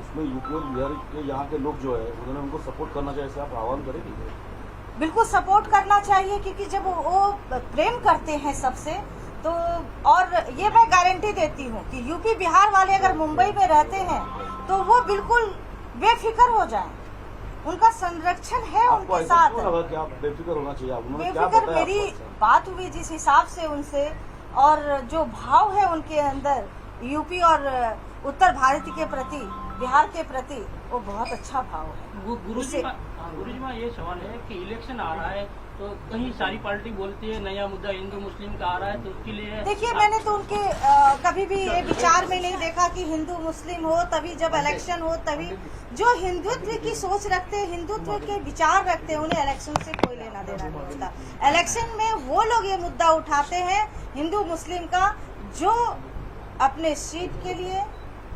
M: इसमें यूपी और बिहार के यहाँ के लोग जो है उन्होंने उनको सपोर्ट करना चाहिए, ऐसे आप आह्वान करेंगे?
D: बिल्कुल सपोर्ट करना चाहिए, क्योंकि जब वो प्रेम करते हैं सबसे, तो और ये मैं गारंटी देती हूँ कि यूपी बिहार वाले अगर मुंबई में रहते हैं तो वो बिल्कुल बेफिक्र हो जाएं, उनका संरक्षण है उनके साथ।
M: कि आप बेफिक्र होना चाहिए,
D: बेफिक्र मेरी बात हुई जिस हिसाब से उनसे, और जो भाव है उनके अंदर यूपी और उत्तर भारत के प्रति, बिहार के प्रति, वो बहुत अच्छा भाव है।
L: गुरुजी माँ, ये सवाल है कि इलेक्शन आ रहा है तो कहीं सारी पार्टी बोलती है नया मुद्दा हिंदू मुस्लिम का आ रहा है, तो उसके लिए
D: देखिए, मैंने तो उनके कभी भी ये विचार में नहीं देखा कि हिंदू मुस्लिम हो तभी, जब इलेक्शन हो तभी। जो हिंदुत्व की सोच रखते हैं, हिंदुत्व के विचार रखते हैं, उन्हें इलेक्शन से कोई लेना देना नहीं होता। इलेक्शन में वो लोग ये मुद्दा उठाते हैं हिंदू मुस्लिम का, जो अपने सीट के लिए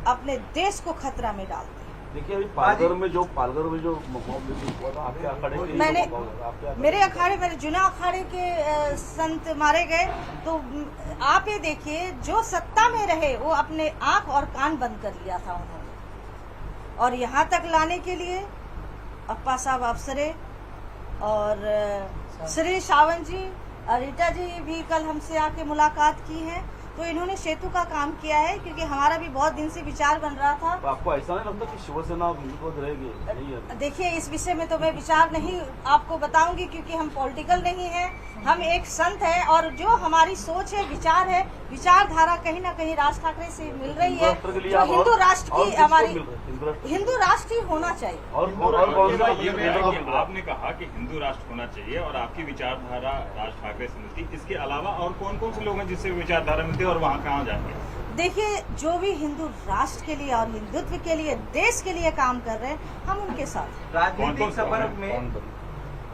D: अपने देश को खतरा में डालते हैं।
M: देखिए, अभी पालघर में जो हुआ था, आपके अखाड़े के
D: मेरे अखाड़े, मेरे जुना अखाड़े के संत मारे गए, तो आप ये देखिए, जो सत्ता में रहे वो अपने आंख और कान बंद कर लिया था उन्होंने, और यहाँ तक लाने के लिए अप्पा साहब अफसरे और श्री सावंत जी, रीटा जी भी कल हमसे आके मुलाकात की है, तो इन्होंने सेतु का काम किया है, क्योंकि हमारा भी बहुत दिन से विचार बन रहा था।
M: तो आपको ऐसा नहीं लगता कि शिवसेना हिंदुत्व रहेगी?
D: देखिए, इस विषय में तो मैं विचार नहीं आपको बताऊंगी, क्योंकि हम पॉलिटिकल नहीं है, हम एक संत है, और जो हमारी सोच है, विचार है, विचारधारा कहीं ना कहीं राज ठाकरे से मिल रही है, जो हिंदू राष्ट्र की, हमारी हिंदू राष्ट्र ही होना चाहिए।
N: आपने कहा कि हिंदू राष्ट्र होना चाहिए और आपकी विचारधारा राज ठाकरे से मिलती, इसके अलावा और कौन कौन से लोग हैं जिससे विचारधारा मिलती है और वहाँ कहाँ जाएंगे?
D: देखिए, जो भी हिंदू राष्ट्र के लिए और हिंदुत्व के लिए, देश के लिए काम कर रहे हैं, हम उनके साथ।
O: राजनीतिक सफर में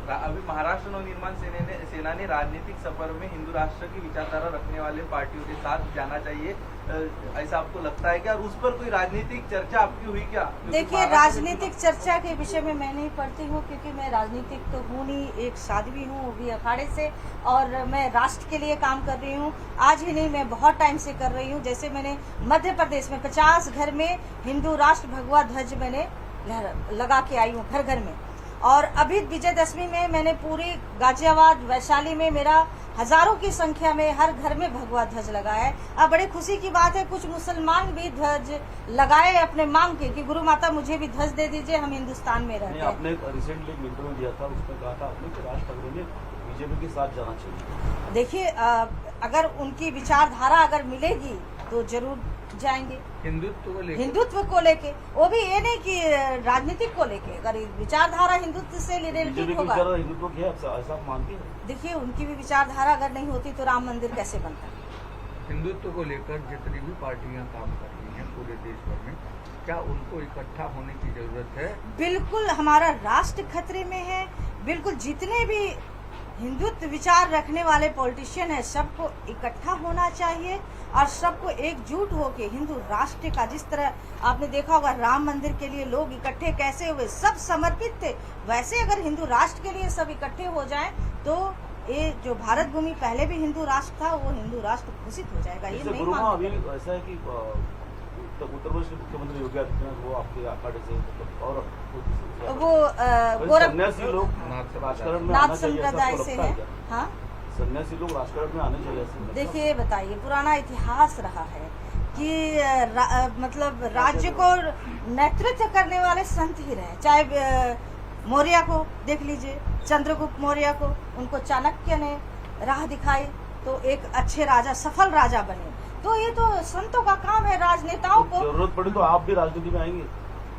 O: अभी महाराष्ट्र नवनिर्माण सेना ने राजनीतिक सफर में हिंदू राष्ट्र की विचारधारा रखने वाले पार्टियों के साथ जाना चाहिए, ऐसा आपको लगता है क्या? और उस पर कोई राजनीतिक चर्चा आपकी हुई क्या?
D: देखिए, राजनीतिक चर्चा के विषय में मैं नहीं पढ़ती हूँ, क्योंकि मैं राजनीतिक तो हूँ नहीं, एक साध्वी हूँ, वो भी अखाड़े से, और मैं राष्ट्र के लिए काम कर रही हूँ। आज ही नहीं, मैं बहुत टाइम से कर रही हूँ। जैसे मैंने मध्य प्रदेश में 50 घर में हिंदू राष्ट्र भगवा ध्वज मैंने लगा के आई हूँ, घर घर में। और अभी विजयदशमी में मैंने पूरी गाजियाबाद, वैशाली में मेरा हजारों की संख्या में हर घर में भगवा ध्वज लगाया है। अब बड़ी खुशी की बात है, कुछ मुसलमान भी ध्वज लगाए अपने मांग के कि गुरु माता मुझे भी ध्वज दे दीजिए, हम हिंदुस्तान में रहते हैं।
M: आपने रिसेंटली एक इंटरव्यू दिया था, उसमें कहा था आपने कि राज ठाकरे ने बीजेपी के साथ जाना चाहिए।
D: देखिए, अगर उनकी विचारधारा अगर मिलेगी तो जरूर जाएंगे। हिंदुत्व को लेके, वो भी ये नहीं कि राजनीतिक को लेके, अगर विचारधारा हिंदुत्व से रिलेटेड होगा।
M: हिंदुत्व की ऐसा मानती है?
D: देखिए, उनकी भी विचारधारा अगर नहीं होती तो राम मंदिर कैसे बनता?
P: हिंदुत्व को लेकर जितनी भी पार्टियां काम कर रही हैं पूरे देश भर में, क्या उनको इकट्ठा होने की जरूरत है?
D: बिल्कुल, हमारा राष्ट्र खतरे में है। बिल्कुल, जितने भी हिंदुत्व विचार रखने वाले पॉलिटिशियन है, सबको इकट्ठा होना चाहिए और सबको एकजुट होके हिंदू राष्ट्र का, जिस तरह आपने देखा होगा राम मंदिर के लिए लोग इकट्ठे कैसे हुए, सब समर्पित थे, वैसे अगर हिंदू राष्ट्र के लिए सब इकट्ठे हो जाएं तो ये जो भारत भूमि पहले भी हिंदू राष्ट्र था, वो हिंदू राष्ट्र घोषित हो जाएगा। ये नहीं मानते।
M: ऐसा है कि उत्तर प्रदेश के मुख्यमंत्री योगी आदित्यनाथ वो आपके अखाड़े से और
D: वो
M: सन्यासी लोग राजकारण में
D: नाथ संप्रदाय से है। हाँ,
M: सन्यासी लोग राजकारण में आने चाहिए।
D: देखिए, बताइए, पुराना इतिहास रहा है कि मतलब राज्य को नेतृत्व करने वाले संत ही रहे, चाहे मौर्य को देख लीजिए, चंद्रगुप्त मौर्य को, उनको चाणक्य ने राह दिखाई, तो एक अच्छे राजा, सफल राजा बने। तो ये तो संतों का काम है, राजनेताओं को।
M: जरूरत पड़ी तो आप भी राजनीति में आएंगे?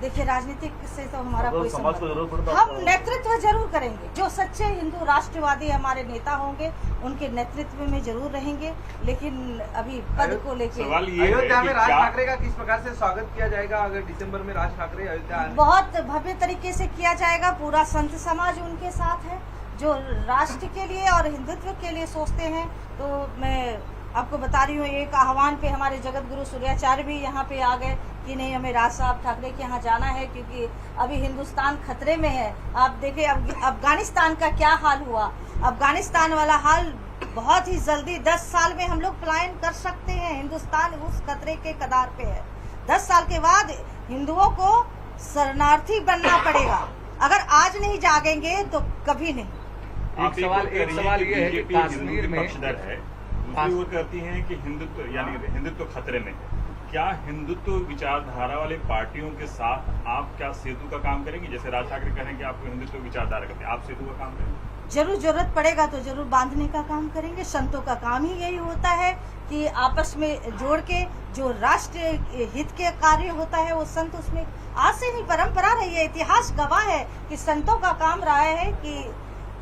D: देखिए, राजनीतिक से तो हमारा कोई
M: समाज को जरूरत पड़े तो
D: हम नेतृत्व जरूर करेंगे। जो सच्चे हिंदू राष्ट्रवादी हमारे नेता होंगे उनके नेतृत्व में जरूर रहेंगे, लेकिन अभी पद को लेके
N: सवाल ये
O: अयोध्या
N: है
O: में
N: कि
O: राज
N: क्या
O: ठाकरे का किस प्रकार से स्वागत किया जाएगा अगर दिसंबर में राज ठाकरे अयोध्या आने?
D: बहुत भव्य तरीके से किया जाएगा। पूरा संत समाज उनके साथ है, जो राष्ट्र के लिए और हिंदुत्व के लिए सोचते हैं। तो मैं आपको बता रही हूँ, एक आह्वान पे हमारे जगत गुरु सूर्याचार्य भी यहाँ पे आ गए कि नहीं, हमें राज साहब ठाकरे के यहाँ जाना है, क्योंकि अभी हिंदुस्तान खतरे में है। आप देखिए अफगानिस्तान का क्या हाल हुआ। अफगानिस्तान वाला हाल बहुत ही जल्दी 10 साल में हम लोग पलायन कर सकते हैं। हिंदुस्तान उस खतरे के कगार पे है। 10 साल के बाद हिंदुओं को शरणार्थी बनना पड़ेगा। अगर आज नहीं जागेंगे तो कभी नहीं।
N: एक सवाल ये है कि कश्मीर में पक्षधर है, दूसरी ओर कहती हैं कि हिंदुत्व यानी हिंदुत्व खतरे में है। क्या हिंदुत्व विचारधारा वाले पार्टियों के साथ आप क्या सेतु का काम करेंगे? जैसे राज ठाकरे कह रहे हैं कि आपको हिंदुत्व विचारधारा करते हैं, आप सेतु का काम करेंगे?
D: जरूर जरूरत पड़ेगा तो जरूर बांधने का काम करेंगे। संतों का काम ही यही होता है कि आपस में जोड़ के जो राष्ट्र हित के कार्य होता है वो संत उसमें आज से ही परंपरा रही है। इतिहास गवाह है कि संतों का काम रहा है कि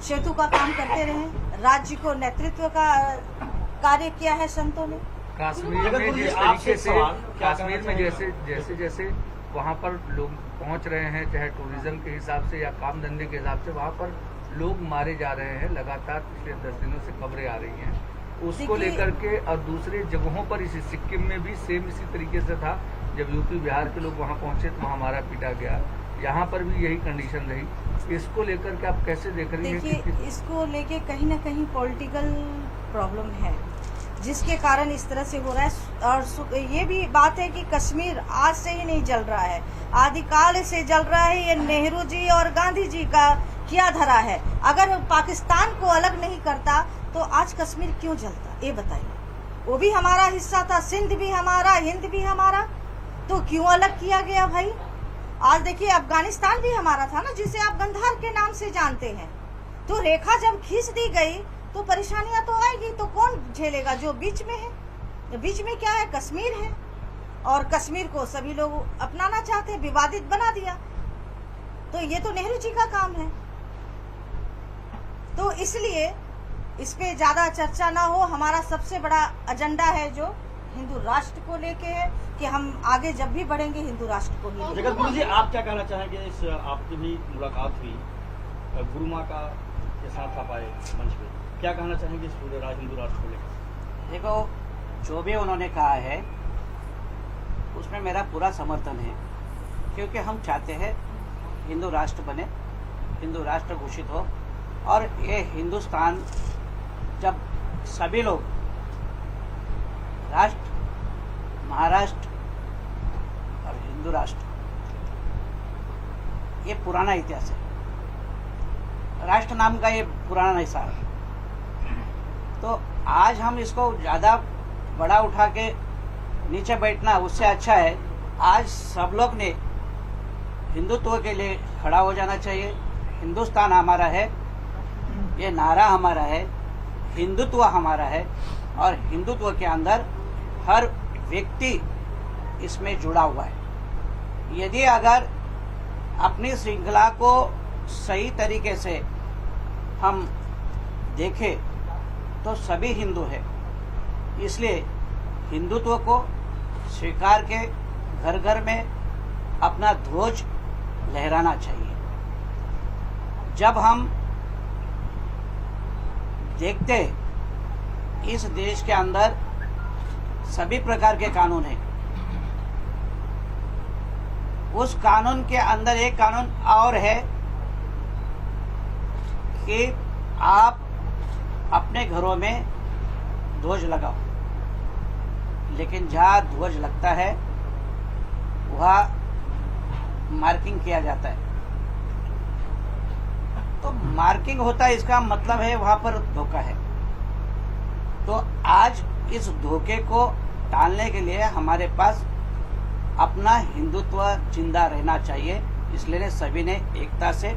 D: सेतु का काम करते रहे। राज्य को नेतृत्व का कार्य किया है संतों ने।
P: कश्मीर में जिस तरीके से कश्मीर में जैसे जैसे वहाँ पर लोग पहुँच रहे हैं, चाहे टूरिज्म के हिसाब से या काम धंधे के हिसाब से, वहाँ पर लोग मारे जा रहे हैं। लगातार पिछले 10 दिनों से खबरें आ रही हैं उसको लेकर के। और दूसरे जगहों पर इसी सिक्किम में भी सेम इसी तरीके से था। जब यूपी बिहार के लोग वहाँ पहुँचे तो वहाँ मारा पीटा गया। यहाँ पर भी यही कंडीशन रही। इसको लेकर के आप कैसे देख रही हैं?
D: देखिए, इसको लेके कहीं ना कहीं पॉलिटिकल प्रॉब्लम है जिसके कारण इस तरह से हो रहा है। और ये भी बात है कि कश्मीर आज से ही नहीं जल रहा है, आदिकाल से जल रहा है। ये नेहरू जी और गांधी जी का किया धरा है। अगर पाकिस्तान को अलग नहीं करता तो आज कश्मीर क्यों जलता, ये बताइए। वो भी हमारा हिस्सा था, सिंध भी हमारा, हिंद भी हमारा, तो क्यों अलग किया गया भाई? आज देखिए, अफगानिस्तान भी हमारा था ना, जिसे आप गंधार के नाम से जानते हैं। तो रेखा जब खींच दी गई तो परेशानियां तो आएगी। तो कौन झेलेगा? जो बीच में है। बीच में क्या है? कश्मीर है। और कश्मीर को सभी लोग अपनाना चाहते हैं, विवादित बना दिया। तो ये तो नेहरू जी का काम है। तो इसलिए इस पे ज्यादा चर्चा ना हो। हमारा सबसे बड़ा एजेंडा है जो हिंदू राष्ट्र को लेके है कि हम आगे जब भी बढ़ेंगे हिंदू राष्ट्र को ही।
L: जगत गुरु जी, आप क्या कहना चाहेंगे? इस आपकी भी मुलाकात हुई, गुरु माँ का के साथ आप आए मंच पे, क्या कहना चाहेंगे इस पूरे हिंदू राष्ट्र को लेकर?
Q: देखो, जो भी उन्होंने कहा है उसमें मेरा पूरा समर्थन है, क्योंकि हम चाहते हैं हिंदू राष्ट्र बने, हिंदू राष्ट्र घोषित हो। और ये हिंदुस्तान जब सभी लोग राष्ट्र, महाराष्ट्र और हिंदू राष्ट्र, ये पुराना इतिहास है। राष्ट्र नाम का ये पुराना हिस्सा है। तो आज हम इसको ज़्यादा बड़ा उठा के नीचे बैठना उससे अच्छा है आज सब लोग ने हिंदुत्व के लिए खड़ा हो जाना चाहिए। हिंदुस्तान हमारा है, ये नारा हमारा है, हिंदुत्व हमारा है और हिंदुत्व के अंदर हर व्यक्ति इसमें जुड़ा हुआ है। यदि अगर अपनी श्रृंखला को सही तरीके से हम देखें तो सभी हिंदू है, इसलिए हिंदुत्व को स्वीकार के घर घर में अपना ध्वज लहराना चाहिए। जब हम देखते इस देश के अंदर सभी प्रकार के कानून हैं, उस कानून के अंदर एक कानून और है कि आप अपने घरों में ध्वज लगाओ, लेकिन जहाँ ध्वज लगता है वहाँ मार्किंग किया जाता है। तो मार्किंग होता है, इसका मतलब है वहाँ पर धोखा है। तो आज इस धोखे को टालने के लिए हमारे पास अपना हिंदुत्व जिंदा रहना चाहिए। इसलिए सभी ने एकता से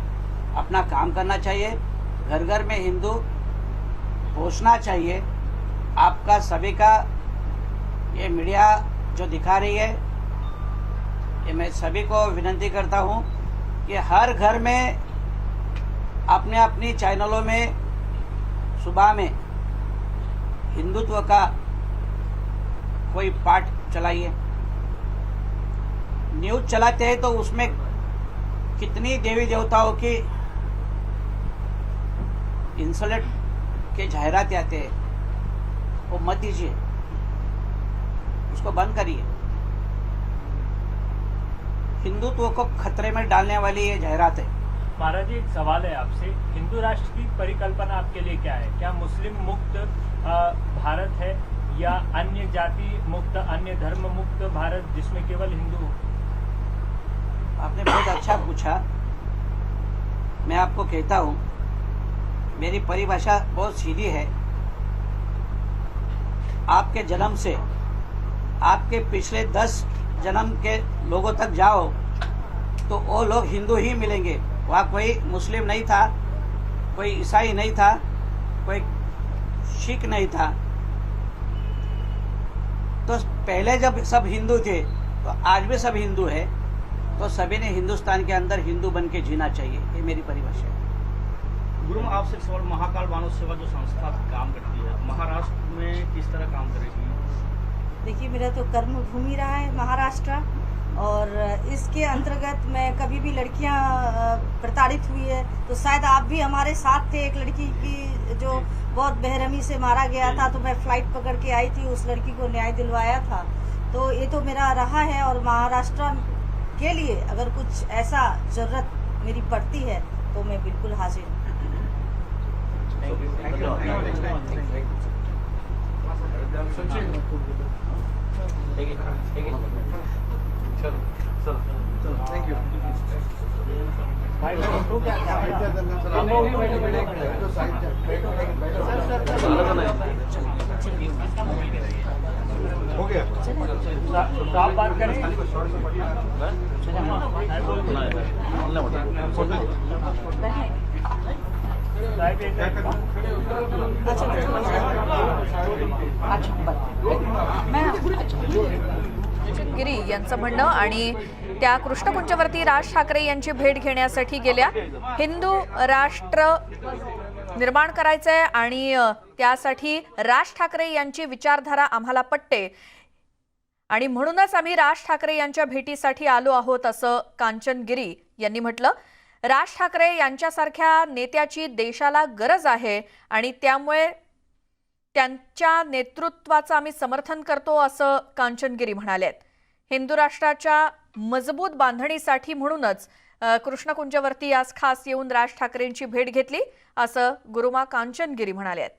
Q: अपना काम करना चाहिए, घर घर में हिंदू पहुँचना चाहिए आपका सभी का ये मीडिया जो दिखा रही है, ये मैं सभी को विनती करता हूं कि हर घर में अपने अपनी चैनलों में सुबह में हिंदुत्व का कोई पाठ चलाइए। न्यूज चलाते हैं तो उसमें कितनी देवी देवताओं की इंसल्ट के जाहिरातें आते हैं, वो मत दीजिए, उसको बंद करिए। हिंदुत्व को खतरे में डालने वाली ये जाहिरात है।
R: महाराज जी, एक सवाल है आपसे, हिंदू राष्ट्र की परिकल्पना आपके लिए क्या है? क्या मुस्लिम मुक्त भारत है या अन्य जाति मुक्त, अन्य धर्म मुक्त भारत जिसमें केवल हिंदू?
Q: आपने बहुत अच्छा पूछा। मैं आपको कहता हूं, मेरी परिभाषा बहुत सीधी है। आपके जन्म से आपके पिछले 10 जन्म के लोगों तक जाओ तो वो लोग हिंदू ही मिलेंगे। वहाँ कोई मुस्लिम नहीं था, कोई ईसाई नहीं था, कोई सिख नहीं था। तो पहले जब सब हिंदू थे तो आज भी सब हिंदू है, तो सभी ने हिंदुस्तान के अंदर हिंदू बन के जीना चाहिए। ये मेरी परिभाषा है।
L: गुरु, आपसे सवाल, महाकाल मानव सेवा जो संस्था काम करती है, महाराष्ट्र में किस तरह काम करेगी?
D: देखिए, मेरा तो कर्म भूमि रहा है महाराष्ट्र, और इसके अंतर्गत मैं कभी भी लड़कियां प्रताड़ित हुई है तो शायद आप भी हमारे साथ थे। एक लड़की की जो बहुत बेरहमी से मारा गया था, तो मैं फ्लाइट पकड़ के आई थी, उस लड़की को न्याय दिलवाया था। तो ये तो मेरा रहा है, और महाराष्ट्र के लिए अगर कुछ ऐसा जरूरत मेरी पड़ती है तो मैं बिल्कुल हाजिर हूँ।
C: Thank you. हो गया
R: तो आप बात करें।
S: गिरी यांचं म्हणणं, आणि त्या कृष्णकुंजवरती राज ठाकरे यांची भेट घेण्यासाठी गेल्या। हिंदू राष्ट्र निर्माण करायचंय आणि त्यासाठी राज ठाकरे यांची विचारधारा आम्हाला पटते आणि म्हणूनच आम्ही राज ठाकरे यांच्या भेटीसाठी आलो आहोत, असं कांचन गिरी यांनी म्हटलं। राज ठाकरे यांच्यासारख्या नेत्याची देशाला गरज आहे आणि त्यामुळे त्यांच्या नेतृत्वाचं आम्ही समर्थन करतो, असं कांचन गिरी म्हणालेत। हिंदू राष्ट्राच्या मजबूत बांधणीसाठी म्हणूनच कृष्णकुंजवरती आज खास येऊन राज ठाकरेंची भेट घेतली, असं गुरुमा कांचन गिरी म्हणालेत।